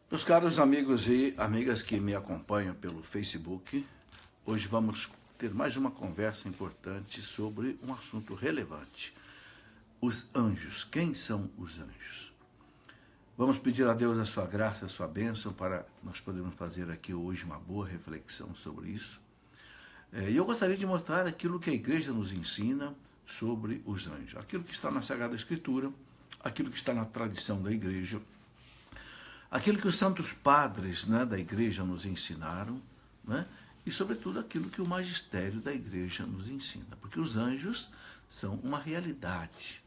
Meus caros amigos e amigas que me acompanham pelo Facebook, hoje vamos ter mais uma conversa importante sobre um assunto relevante. Os anjos. Quem são os anjos? Vamos pedir a Deus a sua graça, a sua bênção, para nós podermos fazer aqui hoje uma boa reflexão sobre isso. E eu gostaria de mostrar aquilo que a igreja nos ensina sobre os anjos. Aquilo que está na Sagrada Escritura, aquilo que está na tradição da igreja, aquilo que os santos padres, da igreja nos ensinaram, e sobretudo aquilo que o magistério da igreja nos ensina. Porque os anjos são uma realidade.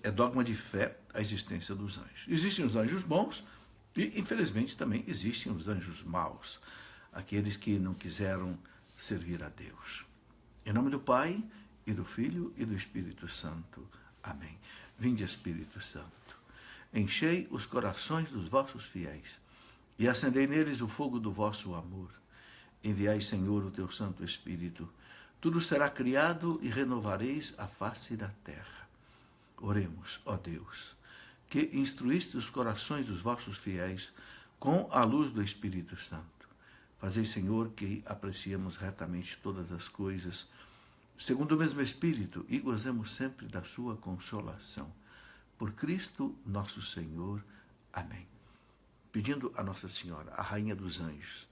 É dogma de fé a existência dos anjos. Existem os anjos bons e, infelizmente, também existem os anjos maus, aqueles que não quiseram servir a Deus. Em nome do Pai, e do Filho, e do Espírito Santo. Amém. Vinde, Espírito Santo. Enchei os corações dos vossos fiéis, e acendei neles o fogo do vosso amor. Enviai, Senhor, o teu Santo Espírito. Tudo será criado e renovareis a face da terra. Oremos, ó Deus, que instruíste os corações dos vossos fiéis com a luz do Espírito Santo. Fazei, Senhor, que apreciemos retamente todas as coisas, segundo o mesmo Espírito, e gozemos sempre da sua consolação. Por Cristo nosso Senhor. Amém. Pedindo a Nossa Senhora, a Rainha dos Anjos,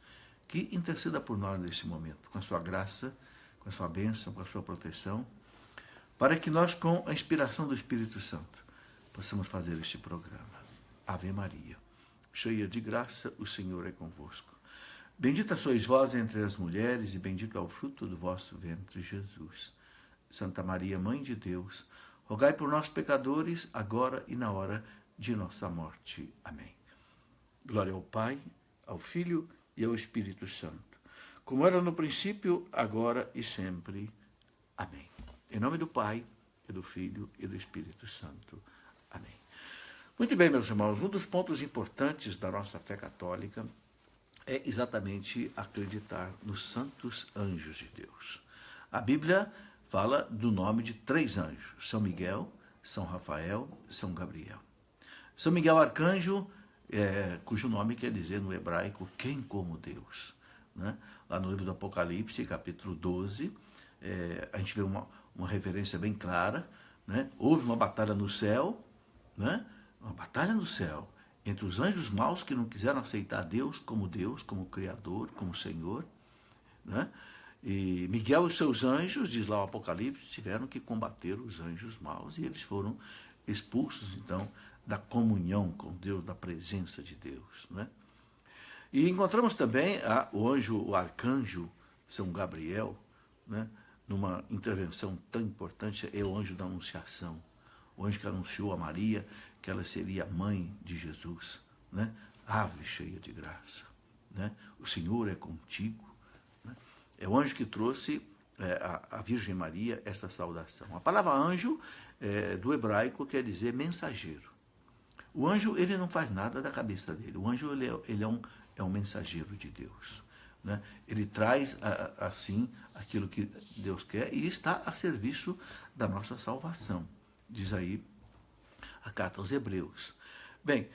que interceda por nós nesse momento, com a sua graça, com a sua bênção, com a sua proteção, para que nós, com a inspiração do Espírito Santo, possamos fazer este programa. Ave Maria, cheia de graça, o Senhor é convosco. Bendita sois vós entre as mulheres, e bendito é o fruto do vosso ventre, Jesus. Santa Maria, Mãe de Deus, rogai por nós, pecadores, agora e na hora de nossa morte. Amém. Glória ao Pai, ao Filho e ao Espírito Santo, como era no princípio, agora e sempre. Amém. Em nome do Pai, e do Filho e do Espírito Santo. Amém. Muito bem, meus irmãos, um dos pontos importantes da nossa fé católica é exatamente acreditar nos santos anjos de Deus. A Bíblia fala do nome de 3 anjos: São Miguel, São Rafael, São Gabriel. São Miguel Arcanjo, cujo nome quer dizer no hebraico, quem como Deus. Lá no livro do Apocalipse, capítulo 12, a gente vê uma referência bem clara. Houve uma batalha no céu, uma batalha no céu, entre os anjos maus que não quiseram aceitar Deus, como Criador, como Senhor. E Miguel e os seus anjos, diz lá o Apocalipse, tiveram que combater os anjos maus, e eles foram expulsos, então, da comunhão com Deus, da presença de Deus. E encontramos também o arcanjo São Gabriel, numa intervenção tão importante, é o anjo da Anunciação, o anjo que anunciou a Maria que ela seria mãe de Jesus. Ave cheia de graça, o Senhor é contigo. É o anjo que trouxe à Virgem Maria essa saudação. A palavra anjo, do hebraico, quer dizer mensageiro. O anjo, ele não faz nada da cabeça dele. O anjo, ele é um mensageiro de Deus. Ele traz, assim, aquilo que Deus quer e está a serviço da nossa salvação. Diz aí a carta aos Hebreus. Bem,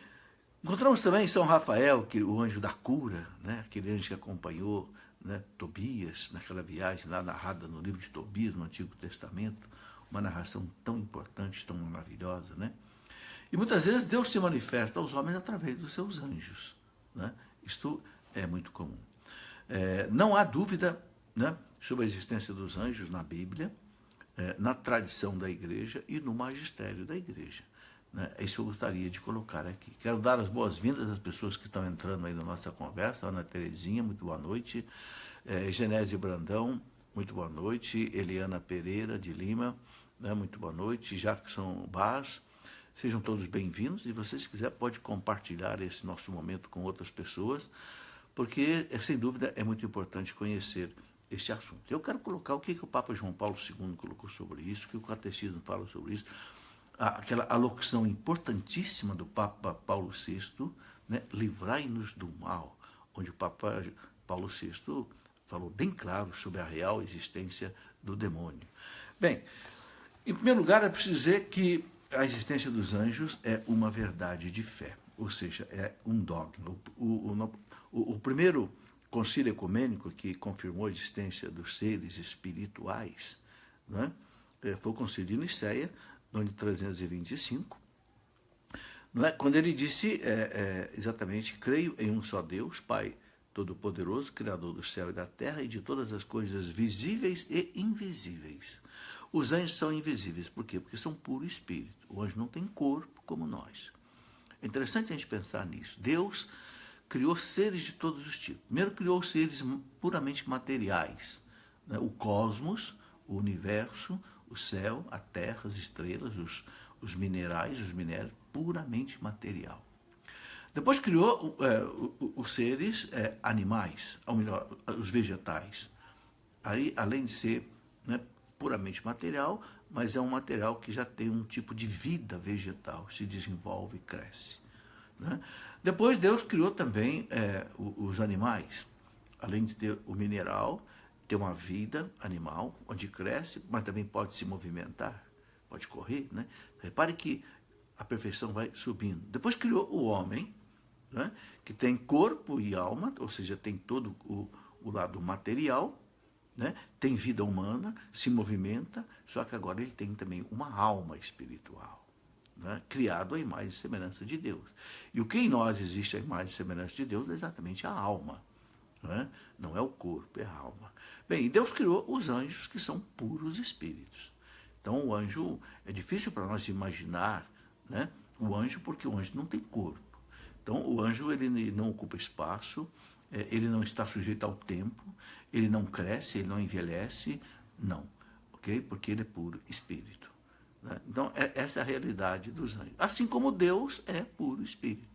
encontramos também São Rafael, o anjo da cura, aquele anjo que acompanhou Tobias naquela viagem lá narrada no livro de Tobias, no Antigo Testamento, uma narração tão importante, tão maravilhosa. E muitas vezes Deus se manifesta aos homens através dos seus anjos. Isto é muito comum. Não há dúvida sobre a existência dos anjos na Bíblia, na tradição da igreja e no magistério da igreja. Isso eu gostaria de colocar aqui. Quero dar as boas-vindas às pessoas que estão entrando aí na nossa conversa. Ana Terezinha, muito boa noite. Genésio Brandão, muito boa noite. Eliana Pereira, de Lima, muito boa noite. Jackson Baz, sejam todos bem-vindos. E você, se quiser, pode compartilhar esse nosso momento com outras pessoas, porque, sem dúvida, é muito importante conhecer esse assunto. Eu quero colocar o que o Papa João Paulo II colocou sobre isso, o que o Catecismo fala sobre isso, aquela alocução importantíssima do Papa Paulo VI, livrai-nos do mal, onde o Papa Paulo VI falou bem claro sobre a real existência do demônio. Bem, em primeiro lugar, é preciso dizer que a existência dos anjos é uma verdade de fé, ou seja, é um dogma. O primeiro concílio ecumênico que confirmou a existência dos seres espirituais, né, foi o concílio de Nicéia, no ano de 325, não é? Quando ele disse exatamente: creio em um só Deus, Pai Todo-Poderoso, Criador do céu e da terra e de todas as coisas visíveis e invisíveis. Os anjos são invisíveis, por quê? Porque são puro espírito. O anjo não tem corpo como nós. É interessante a gente pensar nisso. Deus criou seres de todos os tipos. Primeiro criou seres puramente materiais, né? O cosmos, o universo, o céu, a terra, as estrelas, os minerais, os minérios, puramente material. Depois criou os seres animais, ou melhor, os vegetais. Aí, além de ser, né, puramente material, mas é um material que já tem um tipo de vida vegetal, se desenvolve e cresce, né? Depois Deus criou também os animais, além de ter o mineral, ter uma vida animal, onde cresce, mas também pode se movimentar, pode correr, né? Repare que a perfeição vai subindo. Depois criou o homem, né, que tem corpo e alma, ou seja, tem todo o lado material, né, tem vida humana, se movimenta, só que agora ele tem também uma alma espiritual, né, criado à imagem e semelhança de Deus. E o que em nós existe à imagem e semelhança de Deus é exatamente a alma, né? Não é o corpo, é a alma. Bem, e Deus criou os anjos, que são puros espíritos. Então o anjo, é difícil para nós imaginar, né, o anjo, porque o anjo não tem corpo. Então o anjo, ele não ocupa espaço, ele não está sujeito ao tempo, ele não cresce, ele não envelhece, não, ok? Porque ele é puro espírito, né? Então essa é a realidade dos anjos. Assim como Deus é puro espírito.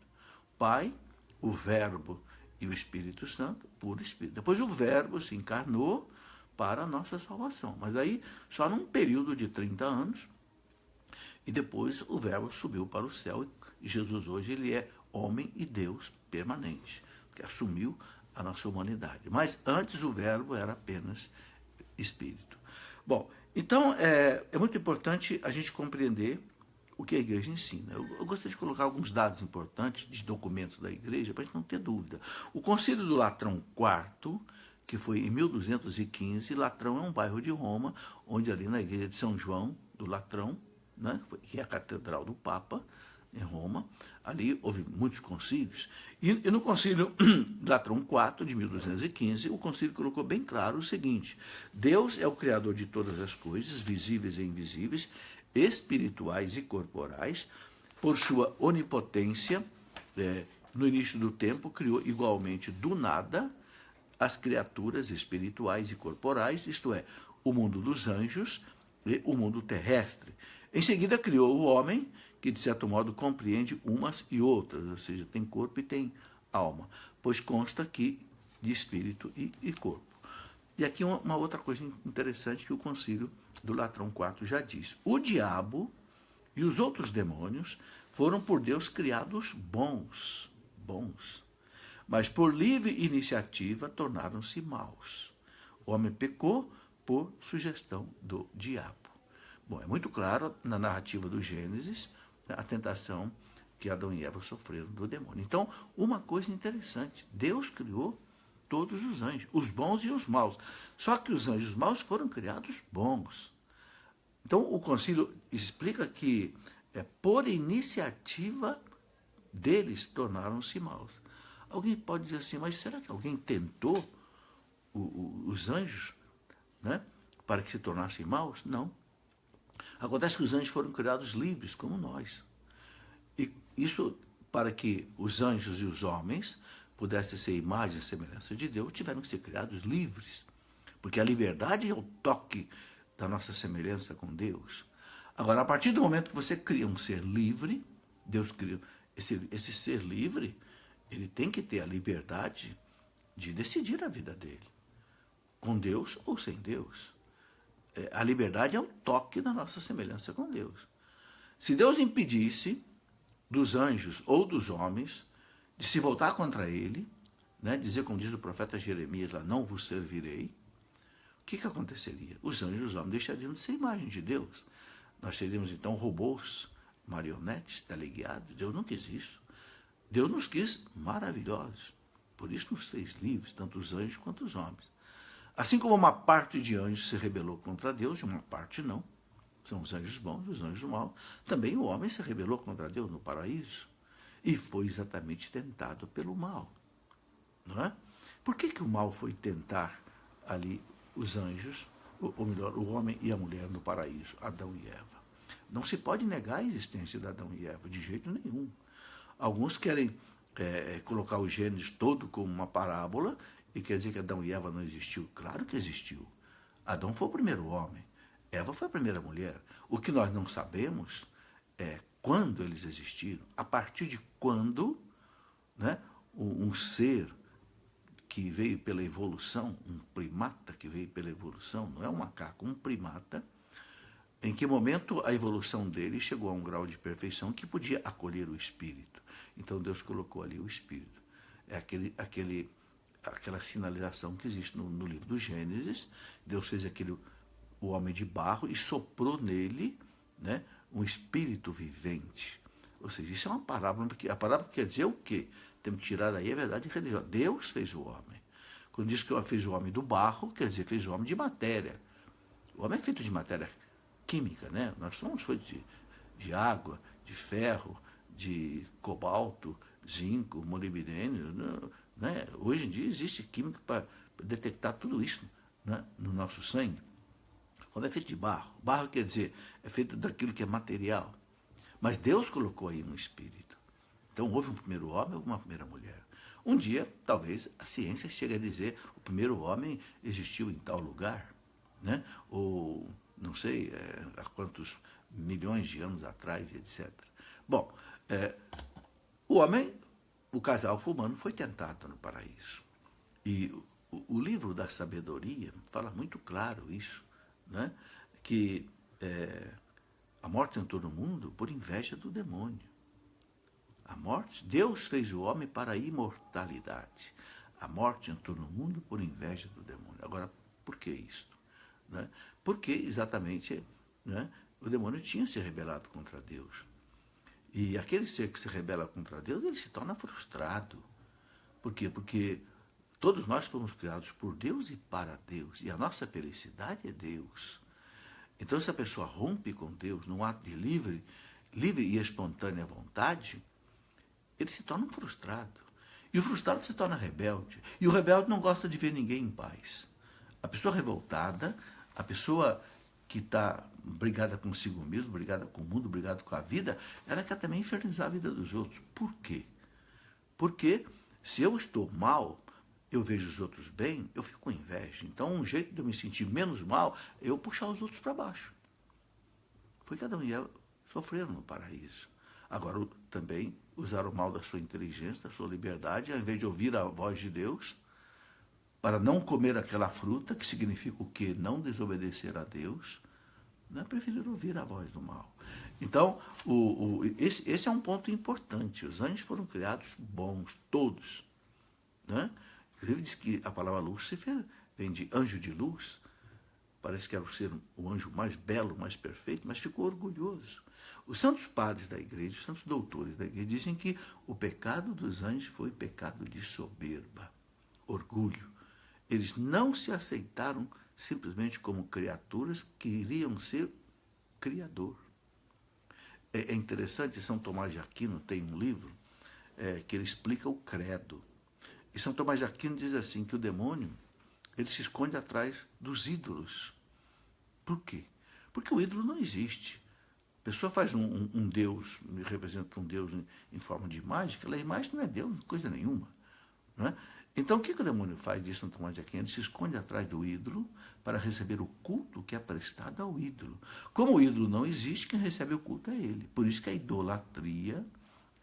Pai, o Verbo e o Espírito Santo, puro espírito. Depois o Verbo se encarnou para a nossa salvação, mas aí só num período de 30 anos, e depois o Verbo subiu para o céu, e Jesus hoje ele é homem e Deus permanente, que assumiu a nossa humanidade. Mas antes o Verbo era apenas Espírito. Bom, então é muito importante a gente compreender o que a igreja ensina. Eu gostaria de colocar alguns dados importantes de documentos da igreja, para a gente não ter dúvida. O Concílio do Latrão IV, que foi em 1215, Latrão é um bairro de Roma, onde ali na igreja de São João do Latrão, né, que é a catedral do Papa, em Roma, ali houve muitos concílios, e no concílio Latrão IV, de 1215, o concílio colocou bem claro o seguinte: Deus é o criador de todas as coisas, visíveis e invisíveis, espirituais e corporais, por sua onipotência, no início do tempo, criou igualmente do nada as criaturas espirituais e corporais, isto é, o mundo dos anjos e o mundo terrestre. Em seguida criou o homem, que de certo modo compreende umas e outras, ou seja, tem corpo e tem alma, pois consta aqui de espírito e corpo. E aqui uma outra coisa interessante que o Concílio do Latrão IV já diz: o diabo e os outros demônios foram por Deus criados bons, mas por livre iniciativa tornaram-se maus. O homem pecou por sugestão do diabo. Bom, é muito claro na narrativa do Gênesis a tentação que Adão e Eva sofreram do demônio. Então, uma coisa interessante: Deus criou todos os anjos, os bons e os maus. Só que os anjos maus foram criados bons. Então, o concílio explica que por iniciativa deles tornaram-se maus. Alguém pode dizer assim: mas será que alguém tentou os anjos, né, para que se tornassem maus? Não. Acontece que os anjos foram criados livres, como nós. E isso, para que os anjos e os homens pudessem ser imagem e semelhança de Deus, tiveram que ser criados livres. Porque a liberdade é o toque da nossa semelhança com Deus. Agora, a partir do momento que você cria um ser livre, Deus cria esse ser livre, ele tem que ter a liberdade de decidir a vida dele, com Deus ou sem Deus. A liberdade é o toque da nossa semelhança com Deus. Se Deus impedisse dos anjos ou dos homens de se voltar contra ele, né, dizer como diz o profeta Jeremias lá: não vos servirei, o que aconteceria? Os anjos e os homens deixariam de ser imagem de Deus. Nós seríamos então robôs marionetes, teleguiados. Deus não quis isso. Deus nos quis maravilhosos. Por isso nos fez livres, tanto os anjos quanto os homens. Assim como uma parte de anjos se rebelou contra Deus, e uma parte não. São os anjos bons e os anjos maus. Também o homem se rebelou contra Deus no paraíso. E foi exatamente tentado pelo mal. Não é? Por que o mal foi tentar ali os anjos, ou melhor, o homem e a mulher no paraíso, Adão e Eva? Não se pode negar a existência de Adão e Eva, de jeito nenhum. Alguns querem colocar o Gênesis todo como uma parábola e quer dizer que Adão e Eva não existiu. Claro que existiu. Adão foi o primeiro homem, Eva foi a primeira mulher. O que nós não sabemos é quando eles existiram, a partir de quando, né, um ser que veio pela evolução, um primata que veio pela evolução, não é um macaco, um primata, em que momento a evolução dele chegou a um grau de perfeição que podia acolher o espírito. Então Deus colocou ali o espírito. É aquela sinalização que existe no livro do Gênesis. Deus fez o homem de barro e soprou nele, né, um espírito vivente. Ou seja, isso é uma parábola, porque a parábola quer dizer o quê? Temos que tirar daí a verdade religiosa. Deus fez o homem. Quando diz que fez o homem do barro, quer dizer, fez o homem de matéria. O homem é feito de matéria química, né? Nós somos feitos de água, de ferro, de cobalto, zinco, molibdênio, né? Hoje em dia existe química para detectar tudo isso, né, no nosso sangue. Quando é feito de barro, barro quer dizer, é feito daquilo que é material. Mas Deus colocou aí no espírito. Então houve um primeiro homem, houve uma primeira mulher. Um dia, talvez, a ciência chegue a dizer o primeiro homem existiu em tal lugar, né? Ou, não sei, há quantos milhões de anos atrás, etc. Bom, o homem, o casal humano foi tentado no paraíso. E o livro da sabedoria fala muito claro isso, né? Que a morte entrou no mundo por inveja do demônio. A morte, Deus fez o homem para a imortalidade. A morte entrou no mundo por inveja do demônio. Agora, por que isto? Né? Porque exatamente, né, o demônio tinha se rebelado contra Deus. E aquele ser que se rebela contra Deus, ele se torna frustrado. Por quê? Porque todos nós fomos criados por Deus e para Deus. E a nossa felicidade é Deus. Então, se a pessoa rompe com Deus num ato de livre e espontânea vontade, ele se torna um frustrado. E o frustrado se torna rebelde. E o rebelde não gosta de ver ninguém em paz. A pessoa revoltada, a pessoa que está brigada consigo mesmo, brigada com o mundo, brigada com a vida, ela quer também infernizar a vida dos outros. Por quê? Porque se eu estou mal, eu vejo os outros bem, eu fico com inveja. Então, um jeito de eu me sentir menos mal é eu puxar os outros para baixo. Foi que Adão e Eva sofreram no paraíso. Agora, também usaram o mal da sua inteligência, da sua liberdade, ao invés de ouvir a voz de Deus, para não comer aquela fruta, que significa o quê? Não desobedecer a Deus, né? Preferiram ouvir a voz do mal. Então, esse é um ponto importante. Os anjos foram criados bons, todos, né? Inclusive diz que a palavra Lúcifer vem de anjo de luz. Parece que era o anjo mais belo, mais perfeito, mas ficou orgulhoso. Os santos padres da igreja, os santos doutores da igreja, dizem que o pecado dos anjos foi pecado de soberba, orgulho. Eles não se aceitaram simplesmente como criaturas que iriam ser criador. É interessante, São Tomás de Aquino tem um livro que ele explica o credo. E São Tomás de Aquino diz assim, que o demônio ele se esconde atrás dos ídolos. Por quê? Porque o ídolo não existe. A pessoa faz um Deus, representa um Deus em forma de imagem, aquela imagem não é Deus, coisa nenhuma. Não é? Então, o que o demônio faz disso, São Tomás de Aquino? Ele se esconde atrás do ídolo para receber o culto que é prestado ao ídolo. Como o ídolo não existe, quem recebe o culto é ele. Por isso que a idolatria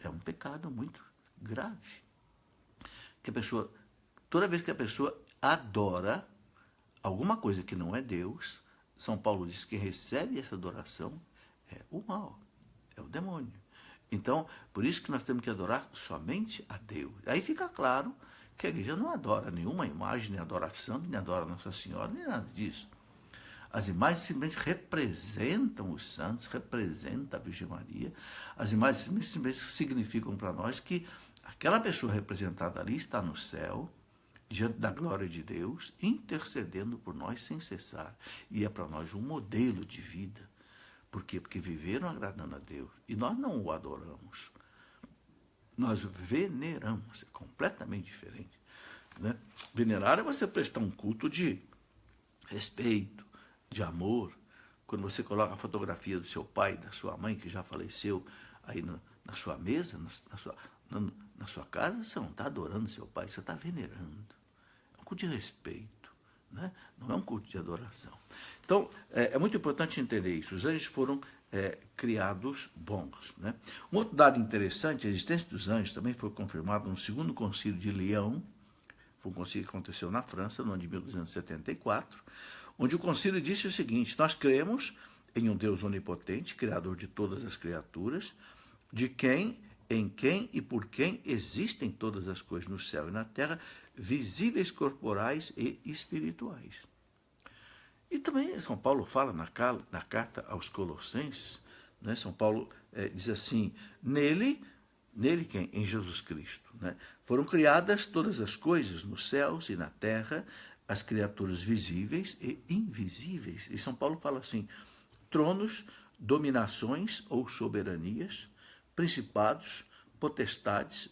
é um pecado muito grave. Que a pessoa, toda vez que a pessoa adora alguma coisa que não é Deus, São Paulo diz que quem recebe essa adoração é o mal, é o demônio. Então, por isso que nós temos que adorar somente a Deus. Aí fica claro que a igreja não adora nenhuma imagem, nem adora santo, nem adora Nossa Senhora, nem nada disso. As imagens simplesmente representam os santos, representam a Virgem Maria. As imagens simplesmente significam para nós que aquela pessoa representada ali está no céu, diante da glória de Deus, intercedendo por nós sem cessar. E é para nós um modelo de vida. Por quê? Porque viveram agradando a Deus. E nós não o adoramos. Nós veneramos. É completamente diferente. Né? Venerar é você prestar um culto de respeito, de amor. Quando você coloca a fotografia do seu pai, da sua mãe, que já faleceu, aí na sua mesa, na sua casa, você não está adorando seu pai, você está venerando. É um culto de respeito, né? Não é um culto de adoração. Então, é muito importante entender isso. Os anjos foram criados bons. Né? Um outro dado interessante, a existência dos anjos também foi confirmada no segundo concílio de Leão. Foi um concílio que aconteceu na França, no ano de 1274, onde o concílio disse o seguinte: nós cremos em um Deus onipotente, criador de todas as criaturas, de quem, em quem e por quem existem todas as coisas no céu e na terra, visíveis, corporais e espirituais. E também São Paulo fala na carta aos Colossenses, né? São Paulo diz assim: nele quem? Em Jesus Cristo. Né? Foram criadas todas as coisas nos céus e na terra, as criaturas visíveis e invisíveis. E São Paulo fala assim: tronos, dominações ou soberanias, principados, potestades,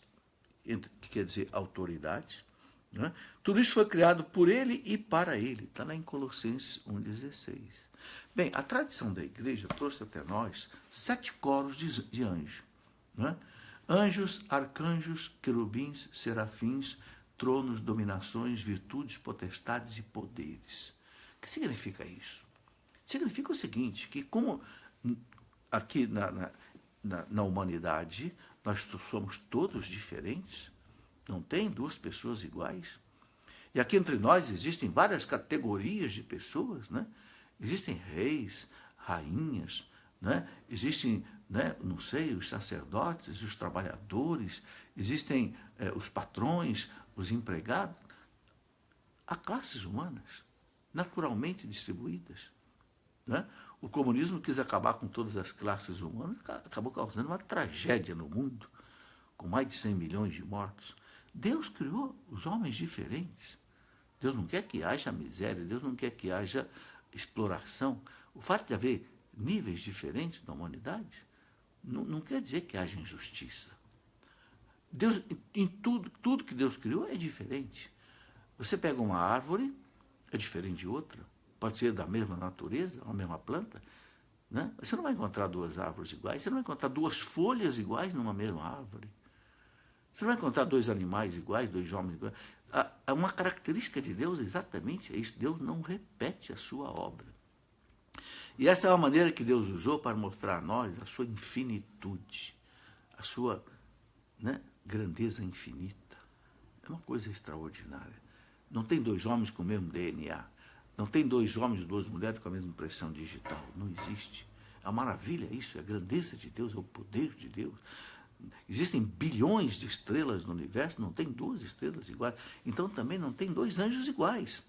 que quer dizer autoridades. Né? Tudo isso foi criado por ele e para ele. Está lá em Colossenses 1,16. Bem, a tradição da igreja trouxe até nós 7 coros de anjos. Né? Anjos, arcanjos, querubins, serafins, tronos, dominações, virtudes, potestades e poderes. O que significa isso? Significa o seguinte, que como aqui na humanidade nós somos todos diferentes, não tem 2 pessoas iguais. E aqui entre nós existem várias categorias de pessoas, né? Existem reis, rainhas, né? Existem, né, não sei, os sacerdotes, os trabalhadores, existem os patrões, os empregados. Há classes humanas, naturalmente distribuídas. Né? O comunismo quis acabar com todas as classes humanas, acabou causando uma tragédia no mundo, com mais de 100 milhões de mortos. Deus criou os homens diferentes. Deus não quer que haja miséria, Deus não quer que haja exploração. O fato de haver níveis diferentes na humanidade não quer dizer que haja injustiça. Deus, em tudo que Deus criou é diferente. Você pega uma árvore, é diferente de outra. Pode ser da mesma natureza, a mesma planta. Né? Você não vai encontrar 2 árvores iguais, você não vai encontrar 2 folhas iguais numa mesma árvore. Você não vai encontrar 2 animais iguais, 2 homens iguais. Uma característica de Deus exatamente é isso. Deus não repete a sua obra. E essa é uma maneira que Deus usou para mostrar a nós a sua infinitude, a sua, né, grandeza infinita. É uma coisa extraordinária. Não tem 2 homens com o mesmo DNA. Não tem 2 homens e 2 mulheres com a mesma impressão digital. Não existe. É uma maravilha isso, é a grandeza de Deus, é o poder de Deus. Existem bilhões de estrelas no universo, não tem 2 estrelas iguais. Então também não tem 2 anjos iguais.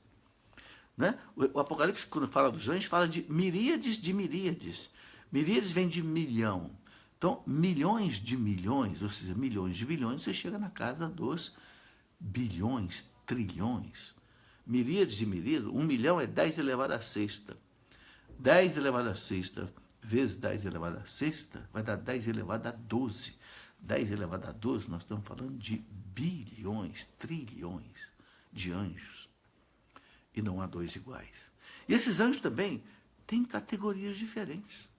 Né? O Apocalipse, quando fala dos anjos, fala de miríades de miríades. Miríades vem de milhão. Então, milhões de milhões, ou seja, milhões de bilhões, você chega na casa dos bilhões, trilhões. Miríades de miríades, 1 milhão é 10 elevado a sexta. 10 elevado a sexta vezes 10 elevado a sexta vai dar 10 elevado a 12. 10 elevado a 12, nós estamos falando de bilhões, trilhões de anjos. E não há 2 iguais. E esses anjos também têm categorias diferentes.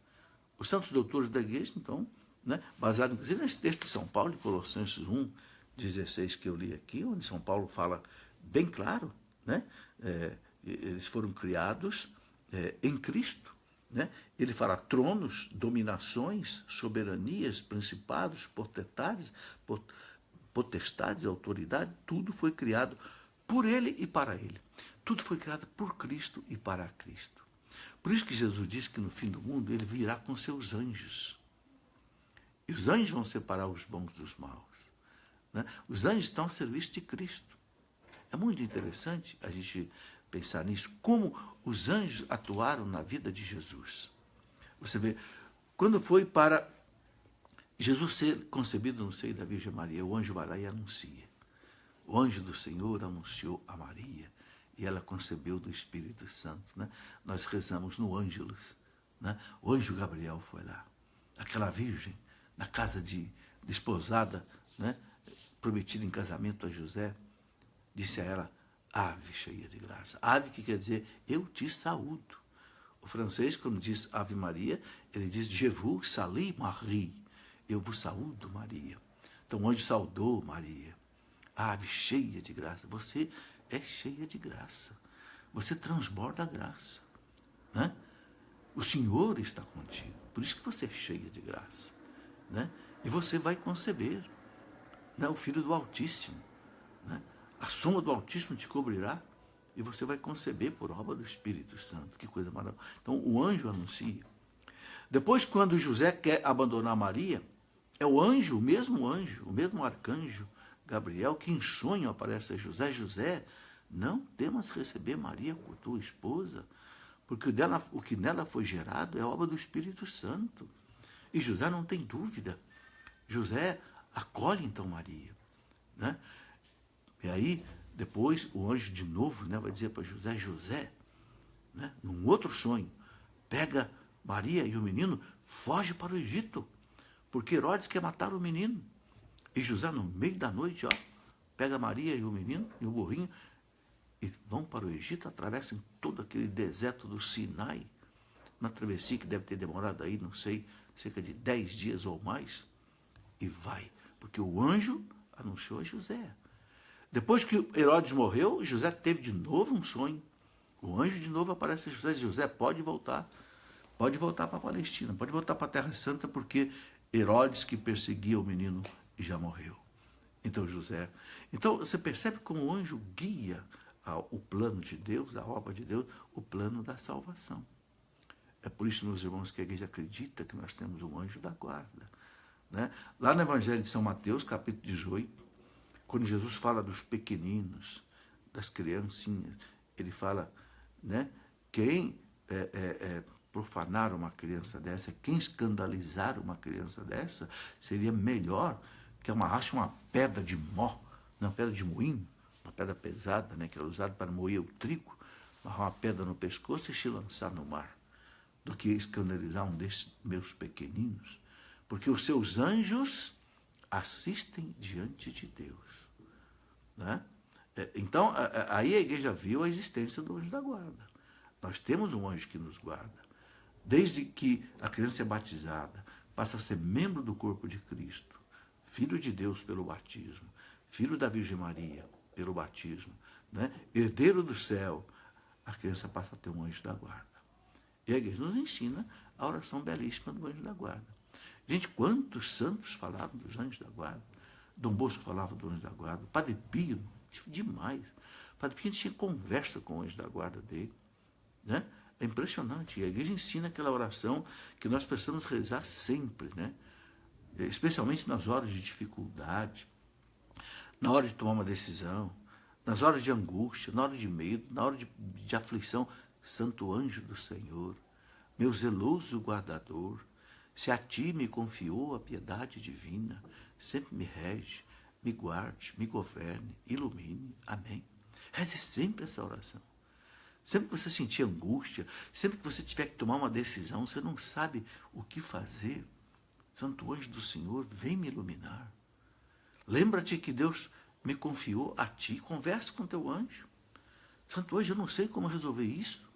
Os santos doutores da igreja, então, né, baseado inclusive nesse texto de São Paulo, de Colossenses 1,16 que eu li aqui, onde São Paulo fala bem claro, né, eles foram criados em Cristo. Né? Ele fala tronos, dominações, soberanias, principados, potestades, autoridade, tudo foi criado por ele e para ele. Tudo foi criado por Cristo e para Cristo. Por isso que Jesus disse que no fim do mundo ele virá com seus anjos. E os anjos vão separar os bons dos maus. Né? Os anjos estão a serviço de Cristo. É muito interessante a gente pensar nisso, como os anjos atuaram na vida de Jesus. Você vê, quando foi para Jesus ser concebido no seio da Virgem Maria, o anjo vai lá e anuncia. O anjo do Senhor anunciou a Maria e ela concebeu do Espírito Santo. Né? Nós rezamos no Ângelus. Né? O anjo Gabriel foi lá. Aquela virgem, na casa de desposada, né? Prometida em casamento a José, disse a ela, ave cheia de graça. Ave que quer dizer, eu te saúdo. O francês, quando diz Ave Maria, ele diz, Je vous salue Marie. Eu vos saúdo, Maria. Então o anjo saudou Maria. Ave cheia de graça. Você é cheia de graça. Você transborda a graça. Né? O Senhor está contigo. Por isso que você é cheia de graça. Né? E você vai conceber, né? O Filho do Altíssimo. Né? A sombra do Altíssimo te cobrirá e você vai conceber por obra do Espírito Santo. Que coisa maravilhosa. Então o anjo anuncia. Depois, quando José quer abandonar Maria, é o anjo, o mesmo arcanjo, Gabriel, que em sonho aparece a José. José, não temas receber Maria por tua esposa, porque o que nela foi gerado é obra do Espírito Santo. E José não tem dúvida. José acolhe então Maria. Né? E aí, depois, o anjo de novo, né, vai dizer para José, José, né, num outro sonho, pega Maria e o menino, foge para o Egito, porque Herodes quer matar o menino. E José, no meio da noite, ó, pega Maria e o menino e o burrinho e vão para o Egito, atravessam todo aquele deserto do Sinai, uma travessia que deve ter demorado aí, não sei, cerca de 10 dias ou mais, e vai, porque o anjo anunciou a José. Depois que Herodes morreu, José teve de novo um sonho. O anjo de novo aparece a José e diz, José, pode voltar para a Palestina, pode voltar para a Terra Santa, porque Herodes, que perseguia o menino, já morreu. Então você percebe como o anjo guia o plano de Deus, a obra de Deus, o plano da salvação. É por isso, meus irmãos, que a igreja acredita que nós temos um anjo da guarda. Né? Lá no Evangelho de São Mateus, capítulo 18, quando Jesus fala dos pequeninos, das criancinhas, ele fala, né, quem profanar uma criança dessa, quem escandalizar uma criança dessa, seria melhor que amarrasse uma pedra de uma pedra de moinho, uma pedra pesada, né, que era usada para moer o trigo, amarrar uma pedra no pescoço e se lançar no mar, do que escandalizar um desses meus pequeninos, porque os seus anjos assistem diante de Deus. Né? Então, aí a igreja viu a existência do anjo da guarda. Nós temos um anjo que nos guarda. Desde que a criança é batizada, passa a ser membro do corpo de Cristo, filho de Deus pelo batismo, filho da Virgem Maria pelo batismo, né? Herdeiro do céu, a criança passa a ter um anjo da guarda. E a igreja nos ensina a oração belíssima do anjo da guarda. Gente, quantos santos falaram dos anjos da guarda? Dom Bosco falava do anjo da guarda, Padre Pio, demais. Padre Pio tinha conversa com o anjo da guarda dele. Né? É impressionante. E a igreja ensina aquela oração que nós precisamos rezar sempre, né? Especialmente nas horas de dificuldade, na hora de tomar uma decisão, nas horas de angústia, na hora de medo, na hora de aflição. Santo anjo do Senhor, meu zeloso guardador, se a ti me confiou a piedade divina, sempre me rege, me guarde, me governe, ilumine. Amém. Reze sempre essa oração. Sempre que você sentir angústia, sempre que você tiver que tomar uma decisão, você não sabe o que fazer, Santo anjo do Senhor, vem me iluminar. Lembra-te que Deus me confiou a ti, converse com teu anjo. Santo anjo, eu não sei como resolver isso.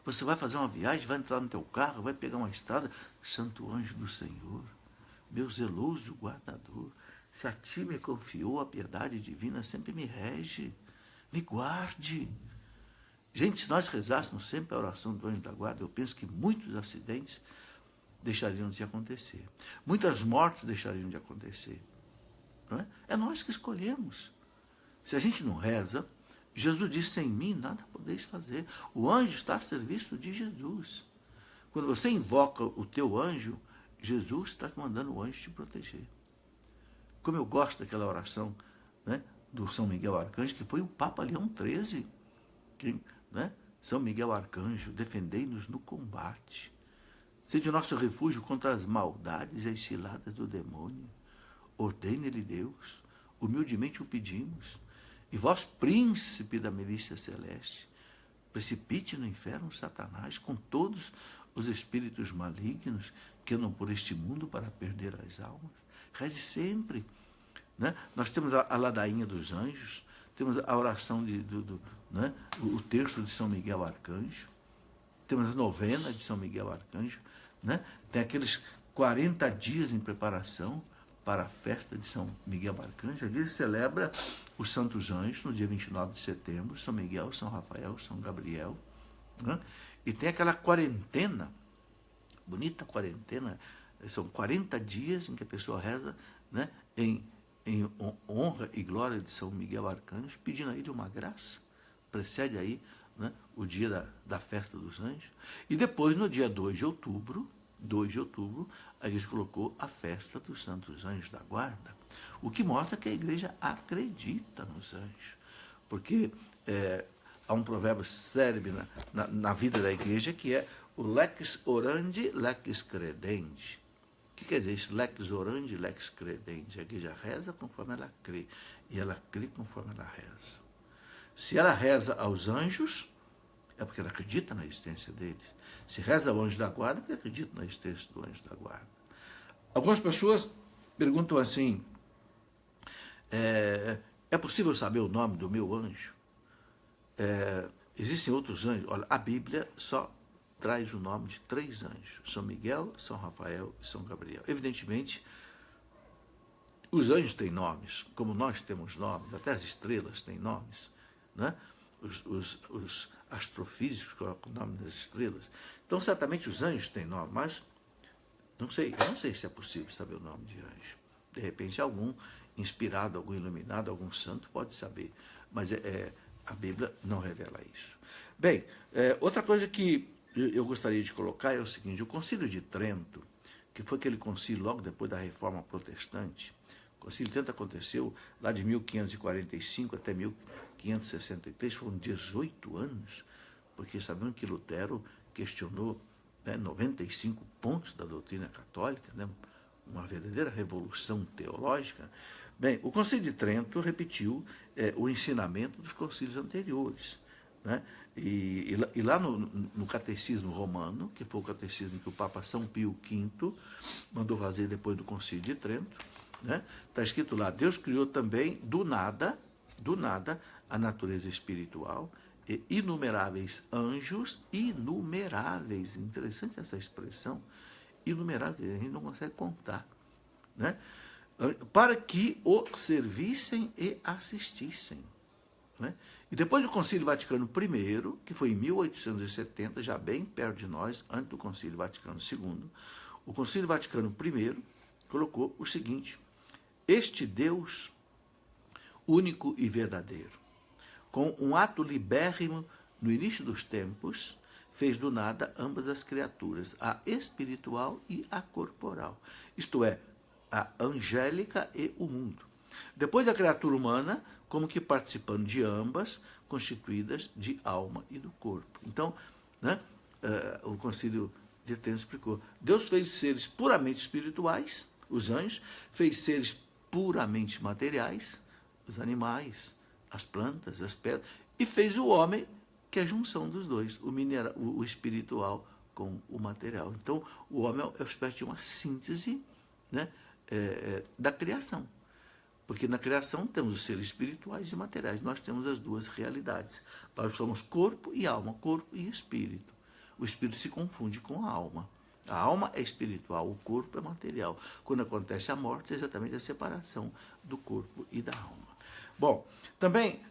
Você vai fazer uma viagem, vai entrar no teu carro, vai pegar uma estrada. Santo anjo do Senhor, meu zeloso guardador, se a ti me confiou a piedade divina, sempre me rege, me guarde. Gente, se nós rezássemos sempre a oração do anjo da guarda, eu penso que muitos acidentes deixariam de acontecer. Muitas mortes deixariam de acontecer. Não é? É nós que escolhemos. Se a gente não reza, Jesus disse, sem mim nada podeis fazer. O anjo está a serviço de Jesus. Quando você invoca o teu anjo, Jesus está mandando o anjo te proteger. Como eu gosto daquela oração, né, do São Miguel Arcanjo, que foi o Papa Leão XIII, que né? São Miguel Arcanjo, defendei-nos no combate. Sede o nosso refúgio contra as maldades e as ciladas do demônio. Ordene-lhe Deus, humildemente o pedimos. E vós, príncipe da milícia celeste, precipite no inferno Satanás com todos os espíritos malignos que andam por este mundo para perder as almas. Reze sempre. Né? Nós temos a ladainha dos anjos, temos a oração, né? O terço de São Miguel Arcanjo, temos a novena de São Miguel Arcanjo, né? Tem aqueles 40 dias em preparação para a festa de São Miguel Arcanjo. Aqui se celebra os santos anjos no dia 29 de setembro, São Miguel, São Rafael, São Gabriel. Né? E tem aquela quarentena, bonita quarentena, são 40 dias em que a pessoa reza, né? em honra e glória de São Miguel Arcanjo, pedindo a ele uma graça. Precede aí, né, o dia da festa dos anjos. E depois, no dia 2 de outubro, a igreja colocou a festa dos santos anjos da guarda, o que mostra que a igreja acredita nos anjos. Porque há um provérbio célebre na vida da igreja que é o lex orandi, lex credendi. O que quer dizer isso? Lex orandi, lex credendi. A igreja reza conforme ela crê, e ela crê conforme ela reza. Se ela reza aos anjos, é porque ela acredita na existência deles. Se reza ao anjo da guarda, é porque acredita na existência do anjo da guarda. Algumas pessoas perguntam assim, é possível saber o nome do meu anjo? Existem outros anjos? Olha, a Bíblia só traz o nome de 3 anjos, São Miguel, São Rafael e São Gabriel. Evidentemente, os anjos têm nomes, como nós temos nomes, até as estrelas têm nomes, né? Os astrofísicos colocam o nome das estrelas. Então, certamente os anjos têm nome, mas eu não sei se é possível saber o nome de anjo. De repente, algum inspirado, algum iluminado, algum santo pode saber, mas a Bíblia não revela isso. Bem, outra coisa que eu gostaria de colocar é o seguinte: o Concílio de Trento, que foi aquele concílio logo depois da Reforma Protestante, o Concílio de Trento aconteceu lá de 1545 até 1563, foram 18 anos, porque sabemos que Lutero questionou 95 pontos da doutrina católica, né, uma verdadeira revolução teológica. Bem, o Concílio de Trento repetiu o ensinamento dos concílios anteriores. Né? E lá no Catecismo Romano, que foi o catecismo que o Papa São Pio V mandou fazer depois do Concílio de Trento, né? Está escrito lá: Deus criou também do nada, a natureza espiritual, e inumeráveis anjos, inumeráveis, interessante essa expressão, inumeráveis, a gente não consegue contar, né? Para que o servissem e assistissem. Né? E depois do Concílio Vaticano I, que foi em 1870, já bem perto de nós, antes do Concílio Vaticano II, o Concílio Vaticano I colocou o seguinte: este Deus único e verdadeiro, com um ato libérrimo no início dos tempos, fez do nada ambas as criaturas, a espiritual e a corporal, isto é, a angélica e o mundo. Depois a criatura humana, como que participando de ambas, constituídas de alma e do corpo. Então, né, o Concílio de Trento explicou: Deus fez seres puramente espirituais, os anjos, fez seres puramente materiais, os animais, as plantas, as pedras, e fez o homem, que é a junção dos dois, o espiritual com o material. Então, o homem é uma espécie de uma síntese, né, da criação. Porque na criação temos os seres espirituais e materiais. Nós temos as duas realidades. Nós somos corpo e alma, corpo e espírito. O espírito se confunde com a alma. A alma é espiritual, o corpo é material. Quando acontece a morte, é exatamente a separação do corpo e da alma. Bom, também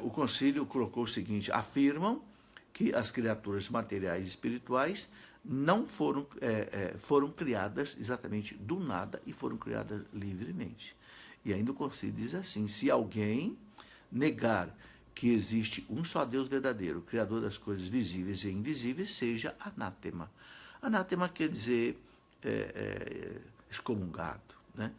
o concílio colocou o seguinte: afirmam que as criaturas materiais e espirituais não foram criadas exatamente do nada e foram criadas livremente. E ainda o concílio diz assim: se alguém negar que existe um só Deus verdadeiro, Criador das coisas visíveis e invisíveis, seja anátema. Anátema quer dizer excomungado, né?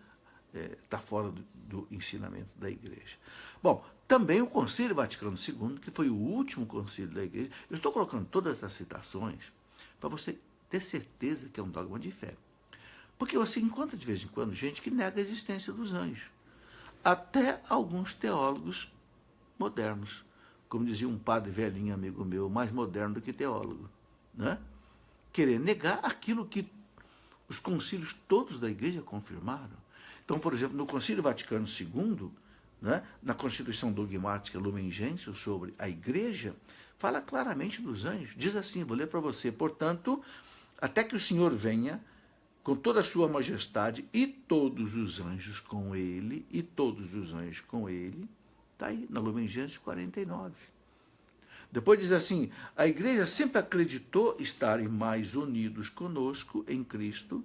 Está fora do ensinamento da igreja. Bom, Também o Concílio Vaticano II, que foi o último concílio da Igreja. Eu estou colocando todas essas citações para você ter certeza que é um dogma de fé. Porque você encontra de vez em quando gente que nega a existência dos anjos. Até alguns teólogos modernos. Como dizia um padre velhinho amigo meu, mais moderno do que teólogo. Né? Querer negar aquilo que os concílios todos da Igreja confirmaram. Então, por exemplo, no Concílio Vaticano II, né, na Constituição Dogmática Lumen Gentium sobre a Igreja, fala claramente dos anjos. Diz assim, vou ler para você: portanto, até que o Senhor venha com toda a sua majestade e todos os anjos com ele, está aí na Lumen Gentium 49. Depois diz assim, a Igreja sempre acreditou estarem mais unidos conosco em Cristo,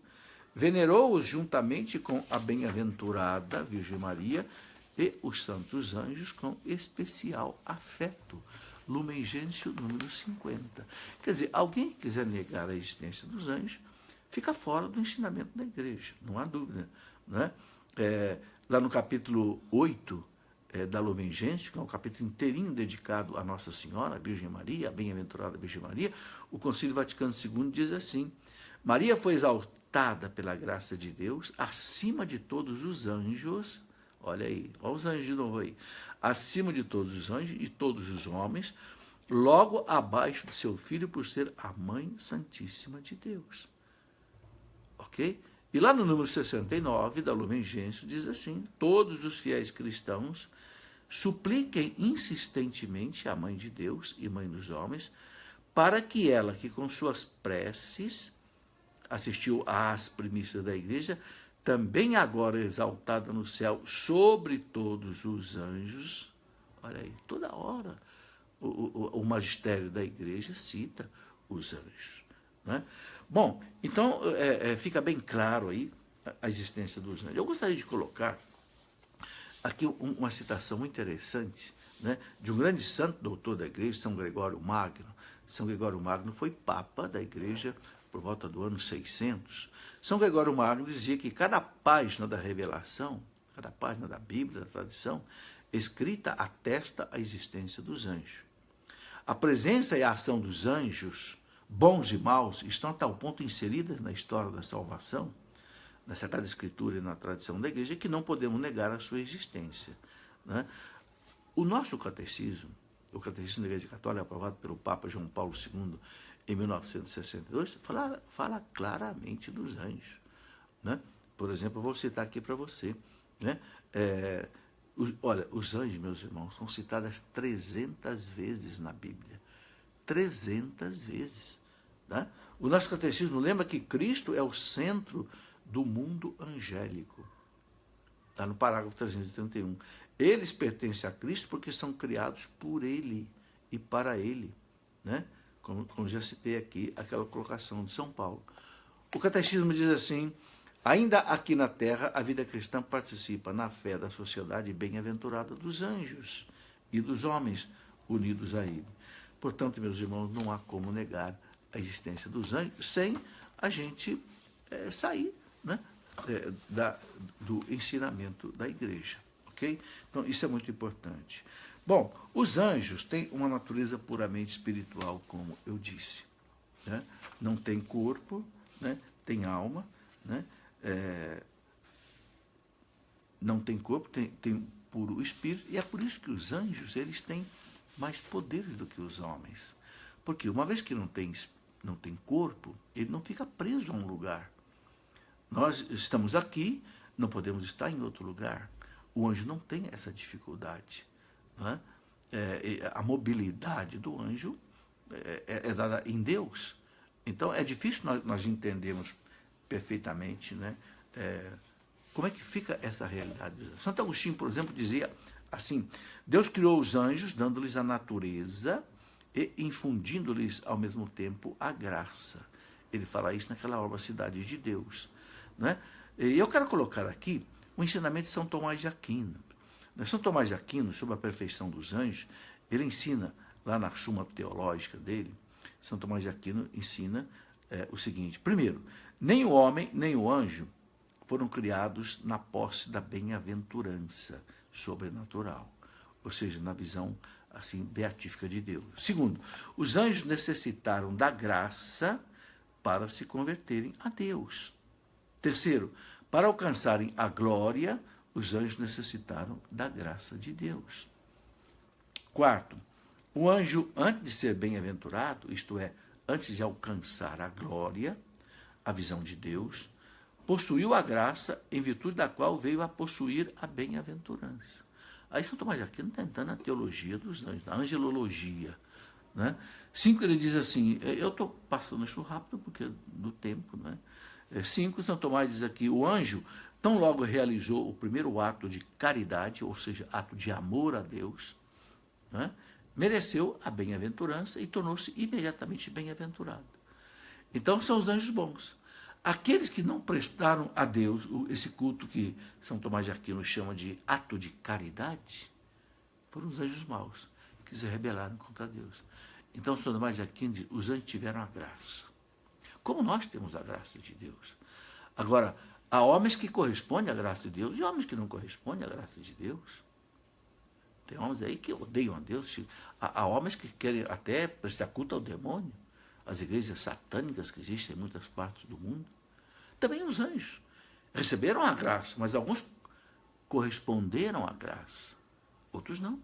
venerou-os juntamente com a bem-aventurada Virgem Maria e os santos anjos com especial afeto. Lumen Gentium número 50. Quer dizer, alguém que quiser negar a existência dos anjos, fica fora do ensinamento da Igreja, não há dúvida. Né? Lá no capítulo 8 da Lumen Gentium, que é um capítulo inteirinho dedicado a Nossa Senhora, a Virgem Maria, a bem-aventurada Virgem Maria, o Concílio Vaticano II diz assim, Maria foi exaltada pela graça de Deus acima de todos os anjos, olha aí, olha os anjos de novo aí, acima de todos os anjos e todos os homens, logo abaixo do seu filho por ser a Mãe Santíssima de Deus. Ok? E lá no número 69 da Lumen Gentium diz assim, todos os fiéis cristãos supliquem insistentemente à Mãe de Deus e Mãe dos homens, para que ela, que com suas preces assistiu às primícias da Igreja, também agora exaltada no céu sobre todos os anjos, olha aí, toda hora o magistério da Igreja cita os anjos. Né? Bom, então fica bem claro aí a existência dos anjos. Eu gostaria de colocar aqui uma citação interessante, né, de um grande santo doutor da Igreja, São Gregório Magno. São Gregório Magno foi papa da Igreja por volta do ano 600. São Gregório Magno dizia que cada página da revelação, cada página da Bíblia, da tradição, escrita atesta a existência dos anjos. A presença e a ação dos anjos, bons e maus, estão a tal ponto inseridas na história da salvação, na Sagrada Escritura e na tradição da Igreja, que não podemos negar a sua existência. Né? O nosso catecismo, o Catecismo da Igreja Católica, aprovado pelo Papa João Paulo II em 1962, fala claramente dos anjos. Né? Por exemplo, eu vou citar aqui para você. Né? Olha, os anjos, meus irmãos, são citados 300 vezes na Bíblia. 300 vezes. Né? O nosso catecismo lembra que Cristo é o centro do mundo angélico. Está no parágrafo 331. Eles pertencem a Cristo porque são criados por Ele e para Ele. Né? Como já citei aqui, aquela colocação de São Paulo. O catecismo diz assim, ainda aqui na terra, a vida cristã participa na fé da sociedade bem-aventurada dos anjos e dos homens unidos a Ele. Portanto, meus irmãos, não há como negar a existência dos anjos sem a gente sair, né, do ensinamento da Igreja. Ok? Então, isso é muito importante. Bom, os anjos têm uma natureza puramente espiritual, como eu disse. Né? Não tem corpo, né? Tem alma, né? Não tem corpo, tem puro espírito, e é por isso que os anjos eles têm mais poderes do que os homens. Porque uma vez que não tem corpo, ele não fica preso a um lugar. Nós estamos aqui, não podemos estar em outro lugar. O anjo não tem essa dificuldade. Não é? A mobilidade do anjo é dada em Deus. Então, é difícil nós entendermos perfeitamente, né, como é que fica essa realidade. Santo Agostinho, por exemplo, dizia assim, Deus criou os anjos, dando-lhes a natureza e infundindo-lhes, ao mesmo tempo, a graça. Ele fala isso naquela obra Cidade de Deus. Né? E eu quero colocar aqui o ensinamento de São Tomás de Aquino. São Tomás de Aquino, sobre a perfeição dos anjos, ele ensina, lá na Suma Teológica dele, São Tomás de Aquino ensina o seguinte, primeiro, nem o homem, nem o anjo foram criados na posse da bem-aventurança sobrenatural. ou seja, na visão assim beatífica de Deus. Segundo, os anjos necessitaram da graça para se converterem a Deus. Terceiro, para alcançarem a glória, os anjos necessitaram da graça de Deus. Quarto, o anjo, antes de ser bem-aventurado, isto é, antes de alcançar a glória, a visão de Deus, possuiu a graça em virtude da qual veio a possuir a bem-aventurança. Aí São Tomás de Aquino está entrando na teologia dos anjos, na angelologia. Né? 5, ele diz assim, eu estou passando isso rápido porque do tempo, né? 5, São Tomás diz aqui, o anjo, tão logo realizou o primeiro ato de caridade, ou seja, ato de amor a Deus, né? Mereceu a bem-aventurança e tornou-se imediatamente bem-aventurado. Então são os anjos bons. Aqueles que não prestaram a Deus esse culto que São Tomás de Aquino chama de ato de caridade, foram os anjos maus, que se rebelaram contra Deus. Então São Tomás de Aquino diz, os anjos tiveram a graça. Como nós temos a graça de Deus. Agora, há homens que correspondem à graça de Deus e homens que não correspondem à graça de Deus. Tem homens aí que odeiam a Deus. Há homens que querem até prestar culto ao demônio. As igrejas satânicas que existem em muitas partes do mundo. Também os anjos receberam a graça, mas alguns corresponderam à graça, outros não.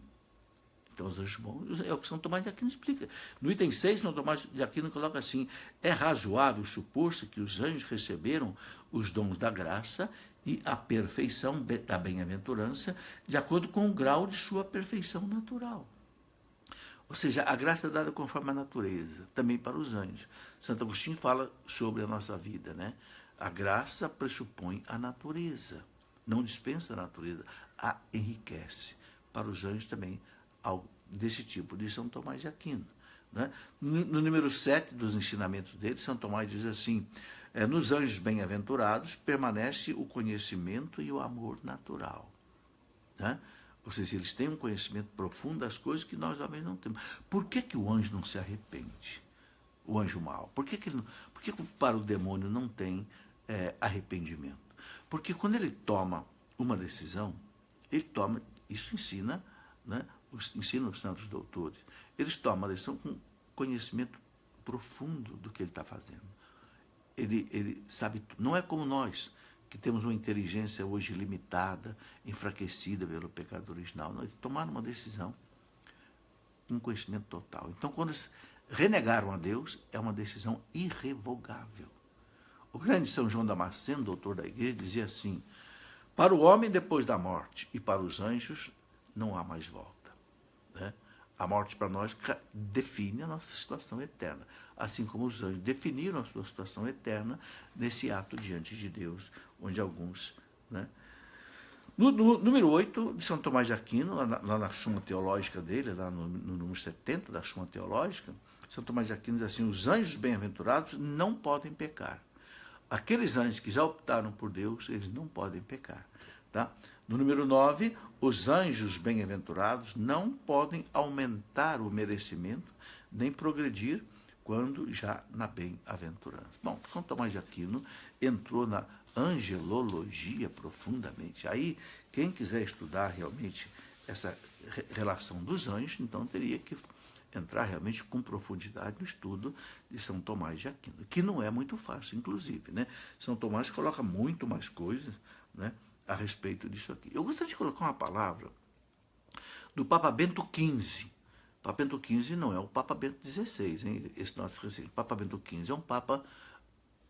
Então os anjos bons, é o que São Tomás de Aquino explica. No item 6, São Tomás de Aquino coloca assim, é razoável supor-se que os anjos receberam os dons da graça e a perfeição da bem-aventurança de acordo com o grau de sua perfeição natural. Ou seja, a graça é dada conforme a natureza, também para os anjos. Santo Agostinho fala sobre a nossa vida, né? A graça pressupõe a natureza, não dispensa a natureza, a enriquece. Para os anjos também, algo desse tipo, de São Tomás de Aquino. Né? No número 7 dos ensinamentos dele, São Tomás diz assim, nos anjos bem-aventurados permanece o conhecimento e o amor natural. Né? Ou seja, eles têm um conhecimento profundo das coisas que nós homens não temos. Por que, que o anjo não se arrepende? O anjo mau. Por que para o demônio não tem arrependimento? Porque quando ele toma uma decisão, ele toma, isso ensina, né, ensina os santos doutores, eles tomam a decisão com conhecimento profundo do que ele está fazendo. Ele sabe, não é como nós, que temos uma inteligência hoje limitada, enfraquecida pelo pecado original. Nós tomaram uma decisão, um conhecimento total. Então, quando eles renegaram a Deus, é uma decisão irrevogável. O grande São João Damasceno, doutor da igreja, dizia assim, para o homem depois da morte e para os anjos não há mais volta. Né? A morte para nós define a nossa situação eterna, assim como os anjos definiram a sua situação eterna nesse ato diante de Deus, onde alguns... Né? No número 8 de São Tomás de Aquino, lá na Suma Teológica dele, lá no número 70 da Suma Teológica, São Tomás de Aquino diz assim, os anjos bem-aventurados não podem pecar. Aqueles anjos que já optaram por Deus, eles não podem pecar. Tá? No número 9, os anjos bem-aventurados não podem aumentar o merecimento, nem progredir quando já na bem-aventurança. Bom, São Tomás de Aquino entrou na angelologia profundamente. Aí, quem quiser estudar realmente essa relação dos anjos, então teria que entrar realmente com profundidade no estudo de São Tomás de Aquino, que não é muito fácil, inclusive. Né? São Tomás coloca muito mais coisas, né, a respeito disso aqui. Eu gostaria de colocar uma palavra do Papa Bento XV. O Papa Bento XV não é o Papa Bento XVI, hein? Esse nosso recente. O Papa Bento XV é um Papa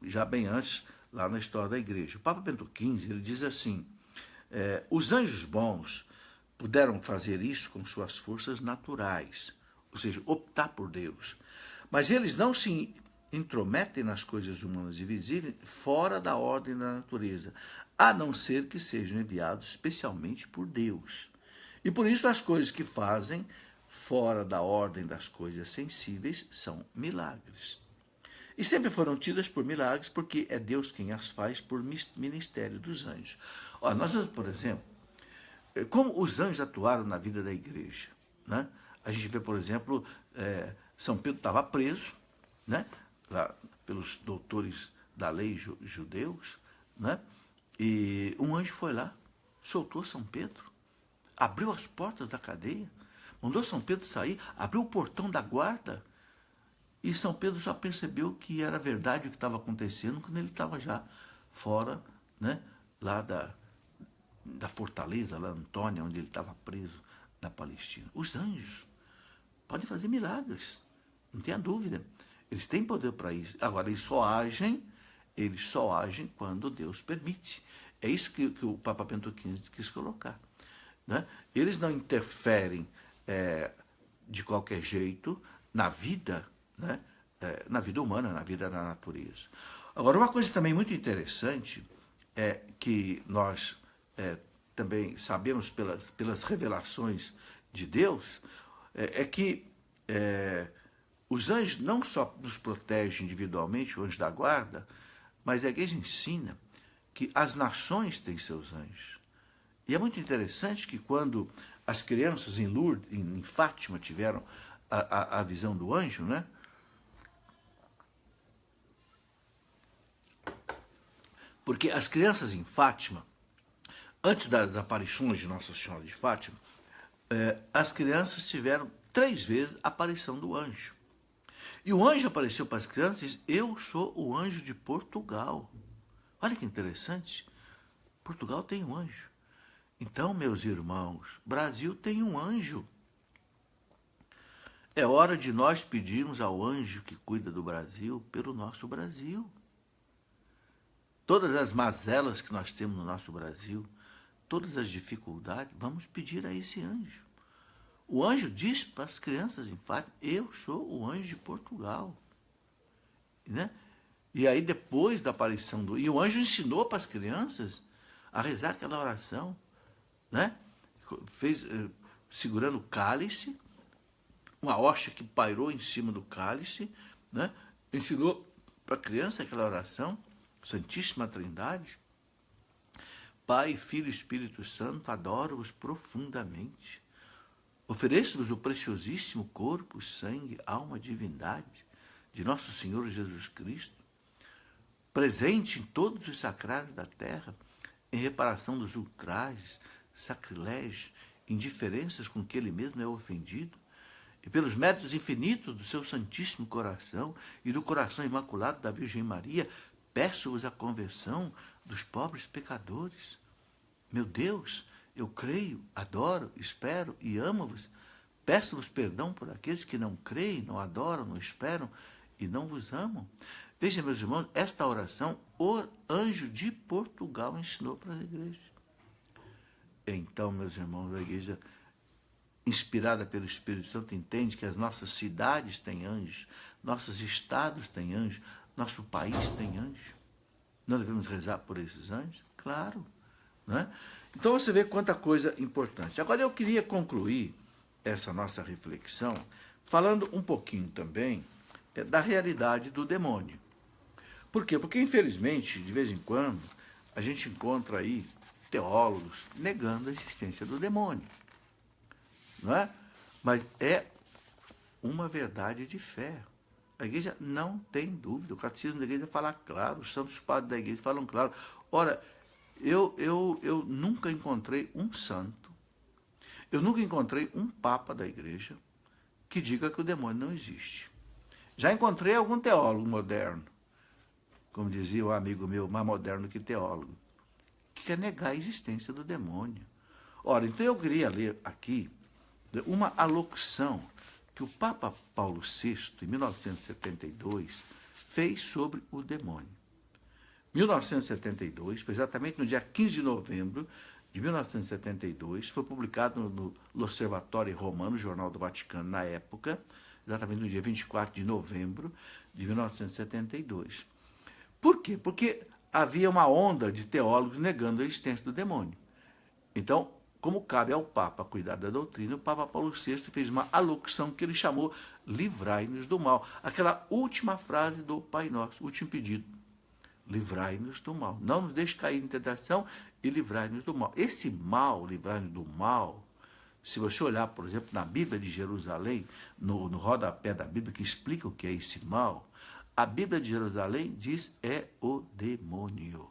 já bem antes, lá na história da Igreja. O Papa Bento XV, ele diz assim, os anjos bons puderam fazer isso com suas forças naturais, ou seja, optar por Deus. Mas eles não se intrometem nas coisas humanas e visíveis fora da ordem da natureza, a não ser que sejam enviados especialmente por Deus. E por isso as coisas que fazem fora da ordem das coisas sensíveis são milagres. E sempre foram tidas por milagres porque é Deus quem as faz por ministério dos anjos. Olha, nós vemos, por exemplo, como os anjos atuaram na vida da igreja. Né? A gente vê, por exemplo, São Pedro estava preso, né? Lá, pelos doutores da lei judeus, né? E um anjo foi lá, soltou São Pedro. abriu as portas da cadeia, mandou São Pedro sair, abriu o portão da guarda. E São Pedro só percebeu que era verdade o que estava acontecendo quando ele estava já fora, né, lá da fortaleza, lá Antônia, onde ele estava preso, na Palestina. Os anjos podem fazer milagres, não tenha dúvida. Eles têm poder para isso. Agora, eles só agem quando Deus permite. É isso que o Papa Bento XV quis colocar. Né? Eles não interferem de qualquer jeito na vida, né? Na vida humana, na vida da natureza. Agora, uma coisa também muito interessante é que nós também sabemos pelas revelações de Deus, é que os anjos não só nos protegem individualmente, o anjo da guarda, mas a igreja ensina que as nações têm seus anjos. E é muito interessante que quando as crianças em Lourdes, em Fátima, tiveram a visão do anjo, né? Porque as crianças em Fátima, antes das aparições de Nossa Senhora de Fátima, as crianças tiveram 3 vezes a aparição do anjo. E o anjo apareceu para as crianças e disse: eu sou o anjo de Portugal. Olha que interessante. Portugal tem um anjo. Então, meus irmãos, Brasil tem um anjo. É hora de nós pedirmos ao anjo que cuida do Brasil pelo nosso Brasil. Todas as mazelas que nós temos no nosso Brasil, todas as dificuldades, vamos pedir a esse anjo. O anjo diz para as crianças em Fátima: eu sou o anjo de Portugal. Né? E aí depois da aparição E o anjo ensinou para as crianças a rezar aquela oração. Né? Fez, segurando o cálice, uma hóstia que pairou em cima do cálice, né? Ensinou para a criança aquela oração: Santíssima Trindade, Pai, Filho e Espírito Santo, adoro-vos profundamente. Ofereço-vos o preciosíssimo corpo, sangue, alma, divindade de nosso Senhor Jesus Cristo, presente em todos os sacrários da terra, em reparação dos ultrajes, sacrilégios, indiferenças com que ele mesmo é ofendido, e pelos méritos infinitos do seu Santíssimo Coração e do coração imaculado da Virgem Maria, peço-vos a conversão dos pobres pecadores. Meu Deus, eu creio, adoro, espero e amo-vos. Peço-vos perdão por aqueles que não creem, não adoram, não esperam e não vos amam. Veja, meus irmãos, esta oração o anjo de Portugal ensinou para as igrejas. Então, meus irmãos, a igreja, inspirada pelo Espírito Santo, entende que as nossas cidades têm anjos, nossos estados têm anjos, nosso país tem anjos. Nós devemos rezar por esses anjos? Claro. Né? Então você vê quanta coisa importante. Agora eu queria concluir essa nossa reflexão falando um pouquinho também da realidade do demônio. Por quê? Porque, infelizmente, de vez em quando, a gente encontra aí teólogos negando a existência do demônio. Não é? Mas é uma verdade de fé. A igreja não tem dúvida. O catecismo da igreja fala claro, os santos padres da igreja falam claro. Ora, eu nunca encontrei um santo, eu nunca encontrei um papa da igreja que diga que o demônio não existe. Já encontrei algum teólogo moderno, como dizia um amigo meu, mais moderno que teólogo, que quer negar a existência do demônio. Ora, então eu queria ler aqui uma alocução que o Papa Paulo VI, em 1972, fez sobre o demônio. 1972, foi exatamente no dia 15 de novembro de 1972, foi publicado no L'Osservatore Romano, Jornal do Vaticano, na época, exatamente no dia 24 de novembro de 1972. Por quê? Porque havia uma onda de teólogos negando a existência do demônio. Então, como cabe ao Papa cuidar da doutrina, o Papa Paulo VI fez uma alocução que ele chamou livrai-nos do mal. Aquela última frase do Pai Nosso, último pedido. Livrai-nos do mal. Não nos deixe cair em tentação e livrai-nos do mal. Esse mal, livrai-nos do mal, se você olhar, por exemplo, na Bíblia de Jerusalém, no rodapé da Bíblia, que explica o que é esse mal, a Bíblia de Jerusalém diz é o demônio.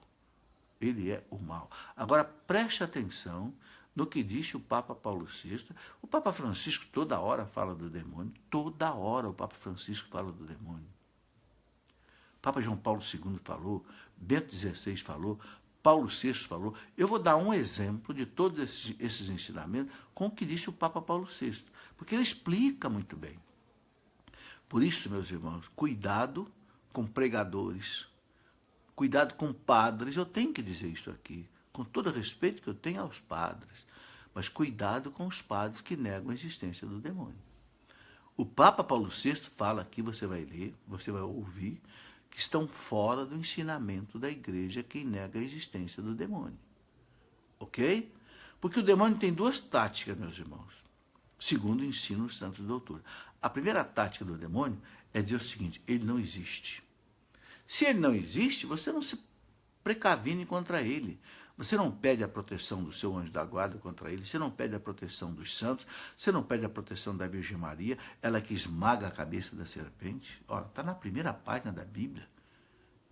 Ele é o mal. Agora, preste atenção no que disse o Papa Paulo VI. O Papa Francisco toda hora fala do demônio, toda hora o Papa Francisco fala do demônio. Papa João Paulo II falou, Bento XVI falou, Paulo VI falou. Eu vou dar um exemplo de todos esses ensinamentos com o que disse o Papa Paulo VI, porque ele explica muito bem. Por isso, meus irmãos, cuidado com pregadores, cuidado com padres. Eu tenho que dizer isso aqui, com todo o respeito que eu tenho aos padres, mas cuidado com os padres que negam a existência do demônio. O Papa Paulo VI fala aqui, você vai ler, você vai ouvir, que estão fora do ensinamento da igreja quem nega a existência do demônio. Ok? Porque o demônio tem duas táticas, meus irmãos, segundo o ensino dos santos doutores. A primeira tática do demônio é dizer o seguinte: ele não existe. Se ele não existe, você não se precavine contra ele. Você não pede a proteção do seu anjo da guarda contra ele, você não pede a proteção dos santos, você não pede a proteção da Virgem Maria, ela que esmaga a cabeça da serpente. Ora, está na primeira página da Bíblia.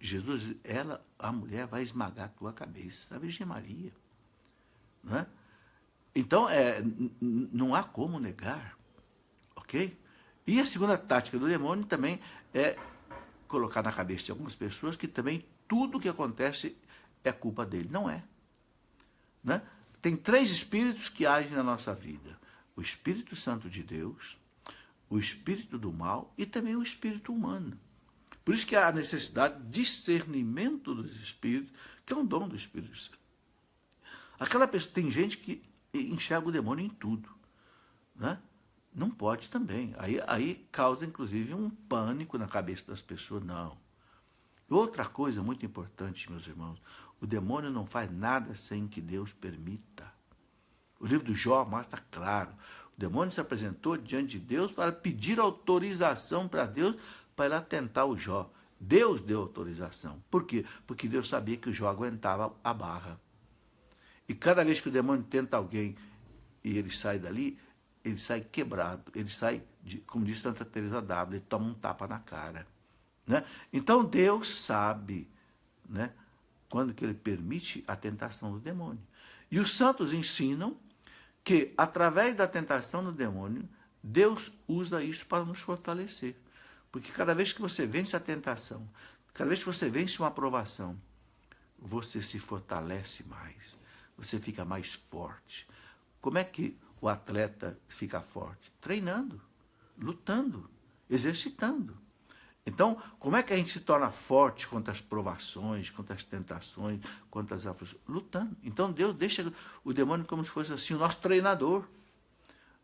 Jesus, a mulher vai esmagar a tua cabeça, a Virgem Maria. Não é? Então, não há como negar, ok? E a segunda tática do demônio também é colocar na cabeça de algumas pessoas que também tudo que acontece é culpa dele. Não é. Né? Tem três espíritos que agem na nossa vida: o Espírito Santo de Deus, o espírito do mal e também o espírito humano. Por isso que há a necessidade de discernimento dos espíritos, que é um dom do Espírito Santo. Aquela pessoa, tem gente que enxerga o demônio em tudo, né? Não pode também. Aí causa, inclusive, um pânico na cabeça das pessoas. Não. Outra coisa muito importante, meus irmãos, o demônio não faz nada sem que Deus permita. O livro do Jó mostra claro. O demônio se apresentou diante de Deus para pedir autorização para Deus para ir lá tentar o Jó. Deus deu autorização. Por quê? Porque Deus sabia que o Jó aguentava a barra. E cada vez que o demônio tenta alguém e ele sai dali, ele sai quebrado, ele sai, como diz Santa Teresa d'Ávila, ele toma um tapa na cara. Né? Então Deus sabe, né, quando que ele permite a tentação do demônio. E os santos ensinam que, através da tentação do demônio, Deus usa isso para nos fortalecer. Porque cada vez que você vence a tentação, cada vez que você vence uma provação, você se fortalece mais, você fica mais forte. Como é que o atleta fica forte? Treinando, lutando, exercitando. Então, como é que a gente se torna forte contra as provações, contra as tentações, contra as aflições? Lutando. Então, Deus deixa o demônio como se fosse assim, o nosso treinador.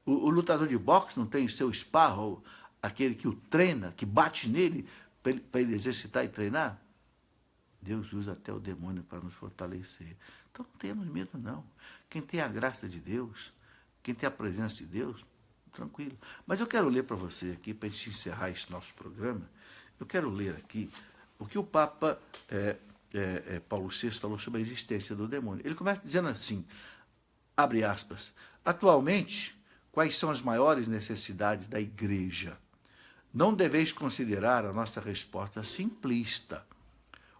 O lutador de boxe não tem seu sparrow, aquele que o treina, que bate nele para ele exercitar e treinar? Deus usa até o demônio para nos fortalecer. Então, não temos medo, não. Quem tem a graça de Deus, quem tem a presença de Deus, tranquilo. Mas eu quero ler para você aqui, para a gente encerrar esse nosso programa, eu quero ler aqui o que o Papa Paulo VI falou sobre a existência do demônio. Ele começa dizendo assim, abre aspas, atualmente, quais são as maiores necessidades da igreja? Não deveis considerar a nossa resposta simplista,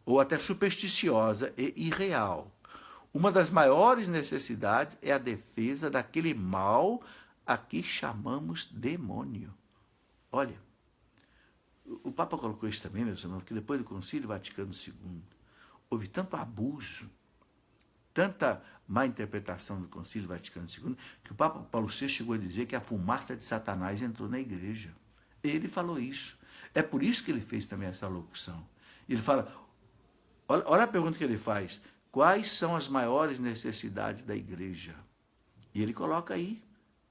ou até supersticiosa e irreal. Uma das maiores necessidades é a defesa daquele mal a que chamamos demônio. Olha, o Papa colocou isso também, meus irmãos, que depois do Concílio Vaticano II, houve tanto abuso, tanta má interpretação do Concílio Vaticano II, que o Papa Paulo VI chegou a dizer que a fumaça de Satanás entrou na igreja. Ele falou isso. É por isso que ele fez também essa locução. Ele fala, olha a pergunta que ele faz, quais são as maiores necessidades da igreja? E ele coloca aí,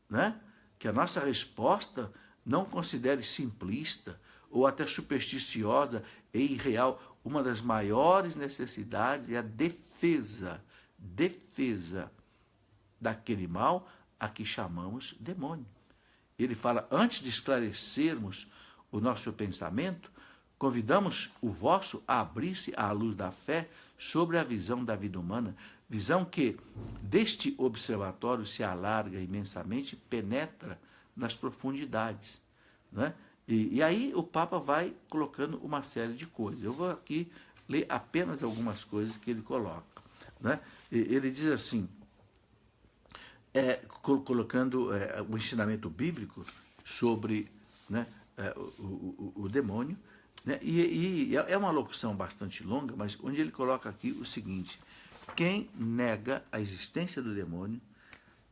né, que a nossa resposta não considere simplista ou até supersticiosa e irreal. Uma das maiores necessidades é a defesa daquele mal a que chamamos demônio. Ele fala, antes de esclarecermos o nosso pensamento, convidamos o vosso a abrir-se à luz da fé sobre a visão da vida humana, visão que, deste observatório, se alarga imensamente, penetra nas profundidades. Né? E aí o Papa vai colocando uma série de coisas. Eu vou aqui ler apenas algumas coisas que ele coloca. Né? Ele diz assim, colocando o ensinamento bíblico sobre, né, o demônio, né, e é uma locução bastante longa, mas onde ele coloca aqui o seguinte: quem nega a existência do demônio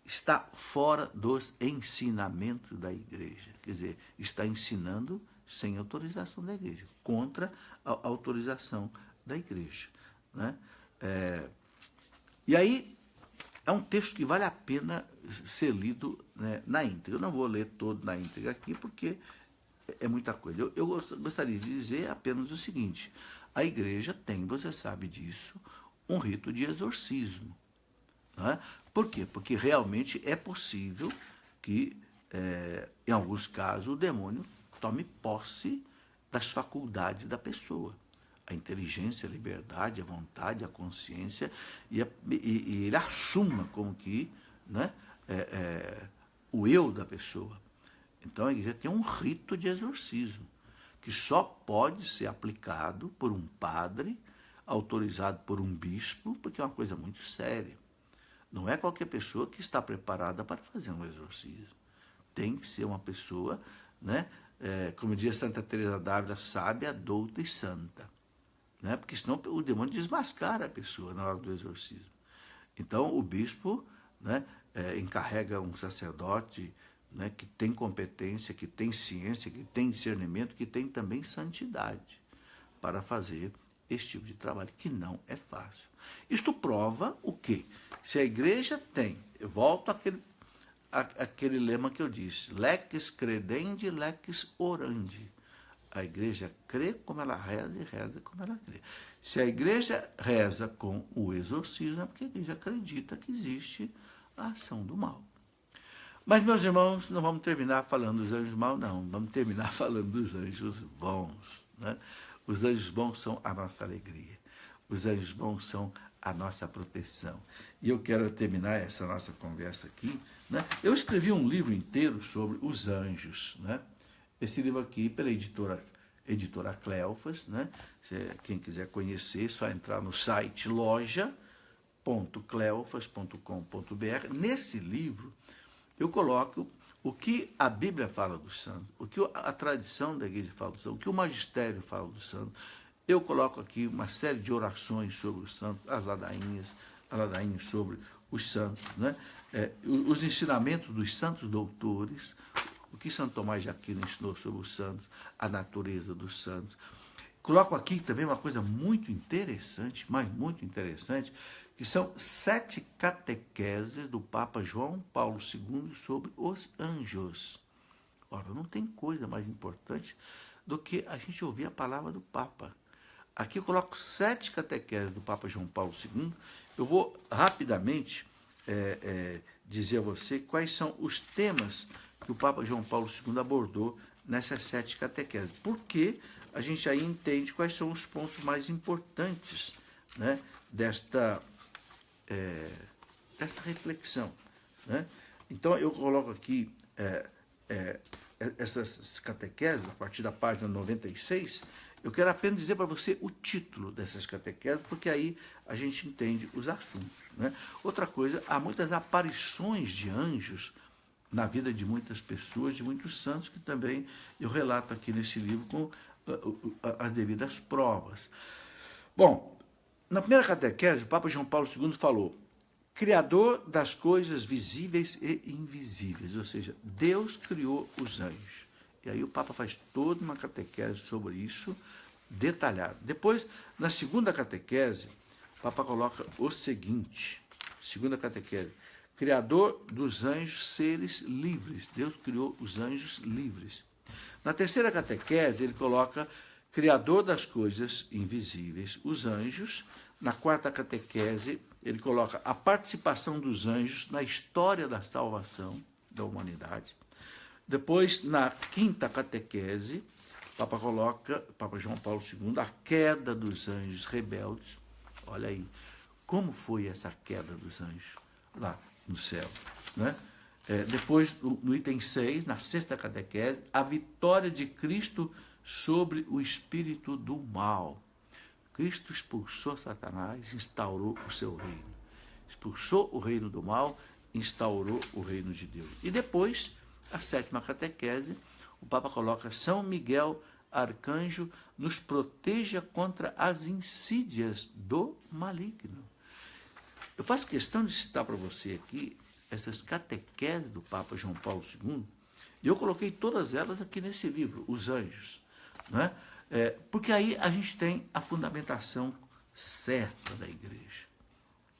está fora dos ensinamentos da igreja. Quer dizer, está ensinando sem autorização da igreja, contra a autorização da igreja, né? E aí, é um texto que vale a pena ser lido, né, na íntegra. Eu não vou ler todo na íntegra aqui, porque é muita coisa. Eu gostaria de dizer apenas o seguinte: a igreja tem, você sabe disso, um rito de exorcismo. Né? Por quê? Porque realmente é possível que, em alguns casos, o demônio tome posse das faculdades da pessoa. A inteligência, a liberdade, a vontade, a consciência, e ele assuma como que, né, o eu da pessoa. Então a igreja tem um rito de exorcismo, que só pode ser aplicado por um padre, autorizado por um bispo, porque é uma coisa muito séria. Não é qualquer pessoa que está preparada para fazer um exorcismo. Tem que ser uma pessoa, né, como diz Santa Teresa d'Ávila, sábia, douta e santa. Né? Porque senão o demônio desmascara a pessoa na hora do exorcismo. Então o bispo, né, encarrega um sacerdote, né, que tem competência, que tem ciência, que tem discernimento, que tem também santidade para fazer esse tipo de trabalho, que não é fácil. Isto prova o quê? Se a igreja tem, eu volto àquele lema que eu disse, lex credendi, lex orandi. A igreja crê como ela reza e reza como ela crê. Se a igreja reza com o exorcismo, é porque a igreja acredita que existe a ação do mal. Mas, meus irmãos, não vamos terminar falando dos anjos maus, não. Vamos terminar falando dos anjos bons. Né? Os anjos bons são a nossa alegria. Os anjos bons são a nossa proteção. E eu quero terminar essa nossa conversa aqui, né? Eu escrevi um livro inteiro sobre os anjos, né? Esse livro aqui, pela editora Cleofas, né? Quem quiser conhecer, é só entrar no site loja.cleofas.com.br. Nesse livro, eu coloco o que a Bíblia fala dos santos, o que a tradição da igreja fala dos santos, o que o magistério fala dos santos. Eu coloco aqui uma série de orações sobre os santos, as ladainhas sobre os santos, né? Os ensinamentos dos santos doutores, o que Santo Tomás de Aquino ensinou sobre os santos, a natureza dos santos. Coloco aqui também uma coisa muito interessante, mas muito interessante, que são 7 catequeses do Papa João Paulo II sobre os anjos. Ora, não tem coisa mais importante do que a gente ouvir a palavra do Papa. Aqui eu coloco 7 catequeses do Papa João Paulo II. Eu vou rapidamente dizer a você quais são os temas que o Papa João Paulo II abordou nessas 7 catequeses. Porque a gente aí entende quais são os pontos mais importantes, né, dessa reflexão. Né? Então, eu coloco aqui essas catequeses, a partir da página 96, eu quero apenas dizer para você o título dessas catequeses, porque aí a gente entende os assuntos. Né? Outra coisa, há muitas aparições de anjos na vida de muitas pessoas, de muitos santos, que também eu relato aqui nesse livro com as devidas provas. Bom, na primeira catequese, o Papa João Paulo II falou: Criador das coisas visíveis e invisíveis, ou seja, Deus criou os anjos. E aí o Papa faz toda uma catequese sobre isso, detalhado. Depois, na segunda catequese, o Papa coloca o seguinte, segunda catequese: Criador dos anjos, seres livres. Deus criou os anjos livres. Na terceira catequese, ele coloca Criador das coisas invisíveis, os anjos. Na quarta catequese, ele coloca a participação dos anjos na história da salvação da humanidade. Depois, na quinta catequese, o Papa coloca, Papa João Paulo II, a queda dos anjos rebeldes. Olha aí, como foi essa queda dos anjos lá no céu, né? Depois, no item 6, na sexta catequese, a vitória de Cristo sobre o espírito do mal. Cristo expulsou Satanás, instaurou o seu reino. Expulsou o reino do mal instaurou o reino de Deus. E depois, a sétima catequese, o Papa coloca: São Miguel Arcanjo nos proteja contra as insídias do maligno. Eu faço questão de citar para você aqui essas catequeses do Papa João Paulo II, e eu coloquei todas elas aqui nesse livro, Os Anjos, né? Porque aí a gente tem a fundamentação certa da igreja,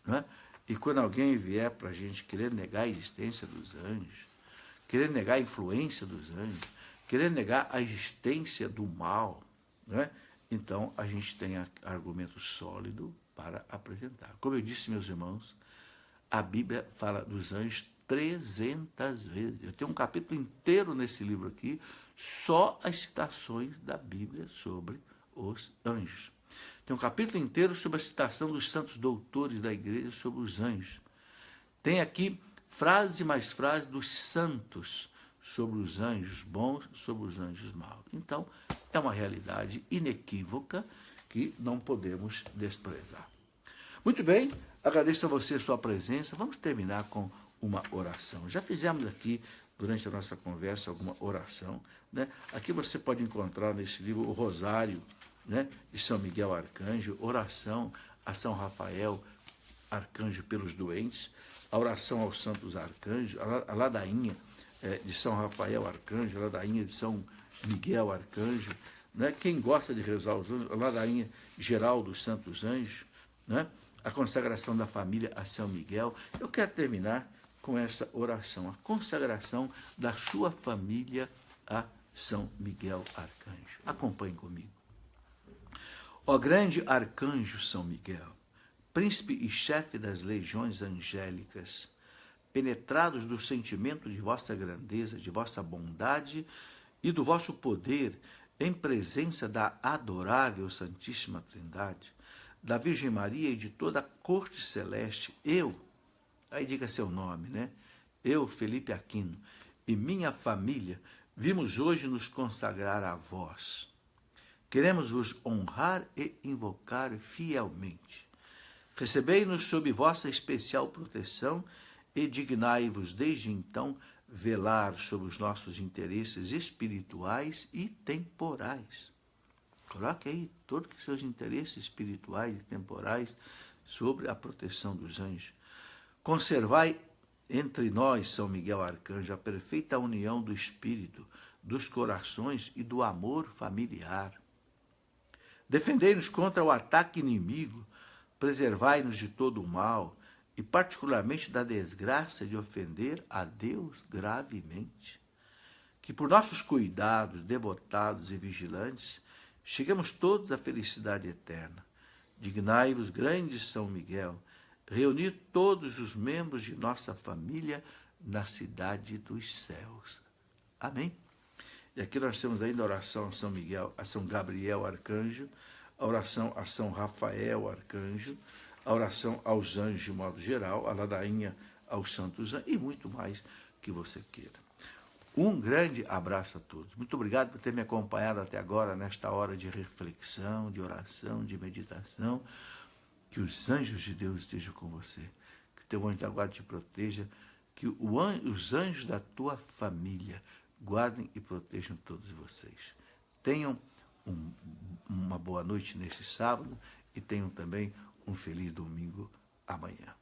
né? E quando alguém vier para a gente querer negar a existência dos anjos, querer negar a influência dos anjos, querer negar a existência do mal, né? Então a gente tem argumento sólido para apresentar. Como eu disse, meus irmãos, a Bíblia fala dos anjos 300 vezes. Eu tenho um capítulo inteiro nesse livro aqui, só as citações da Bíblia sobre os anjos. Tem um capítulo inteiro sobre a citação dos santos doutores da igreja sobre os anjos. Tem aqui frase mais frase dos santos sobre os anjos bons, sobre os anjos maus. Então, é uma realidade inequívoca que não podemos desprezar. Muito bem, agradeço a você a sua presença. Vamos terminar com uma oração. Já fizemos aqui, durante a nossa conversa, alguma oração, né? Aqui você pode encontrar nesse livro o Rosário, né, de São Miguel Arcanjo, oração a São Rafael, arcanjo pelos doentes, a oração aos santos arcanjos, a ladainha de São Rafael Arcanjo, a ladainha de São Miguel Arcanjo, né? Quem gosta de rezar os anjos, a ladainha geral dos santos anjos, né? A consagração da família a São Miguel. Eu quero terminar com essa oração, a consagração da sua família a São Miguel Arcanjo. Acompanhe comigo. Ó grande arcanjo São Miguel, príncipe e chefe das legiões angélicas, penetrados do sentimento de vossa grandeza, de vossa bondade e do vosso poder, em presença da adorável Santíssima Trindade, da Virgem Maria e de toda a corte celeste, aí diga seu nome, né? Eu, Felipe Aquino, e minha família, vimos hoje nos consagrar a vós. Queremos vos honrar e invocar fielmente. Recebei-nos sob vossa especial proteção e dignai-vos desde então velar sobre os nossos interesses espirituais e temporais. Coloque aí todos os seus interesses espirituais e temporais sobre a proteção dos anjos. Conservai entre nós, São Miguel Arcanjo, a perfeita união do espírito, dos corações e do amor familiar. Defendei-nos contra o ataque inimigo, preservai-nos de todo o mal, e particularmente da desgraça de ofender a Deus gravemente. Que por nossos cuidados devotados e vigilantes, cheguemos todos à felicidade eterna. Dignai-vos, grande São Miguel, reunir todos os membros de nossa família na cidade dos céus. Amém? E aqui nós temos ainda a oração a São Miguel, a São Gabriel Arcanjo, a oração a São Rafael Arcanjo, a oração aos anjos de modo geral, a ladainha aos santos anjos e muito mais que você queira. Um grande abraço a todos. Muito obrigado por ter me acompanhado até agora nesta hora de reflexão, de oração, de meditação. Que os anjos de Deus estejam com você. Que teu anjo da guarda te proteja. Que os anjos da tua família guardem e protejam todos vocês. Tenham uma boa noite nesse sábado e tenham também um feliz domingo amanhã.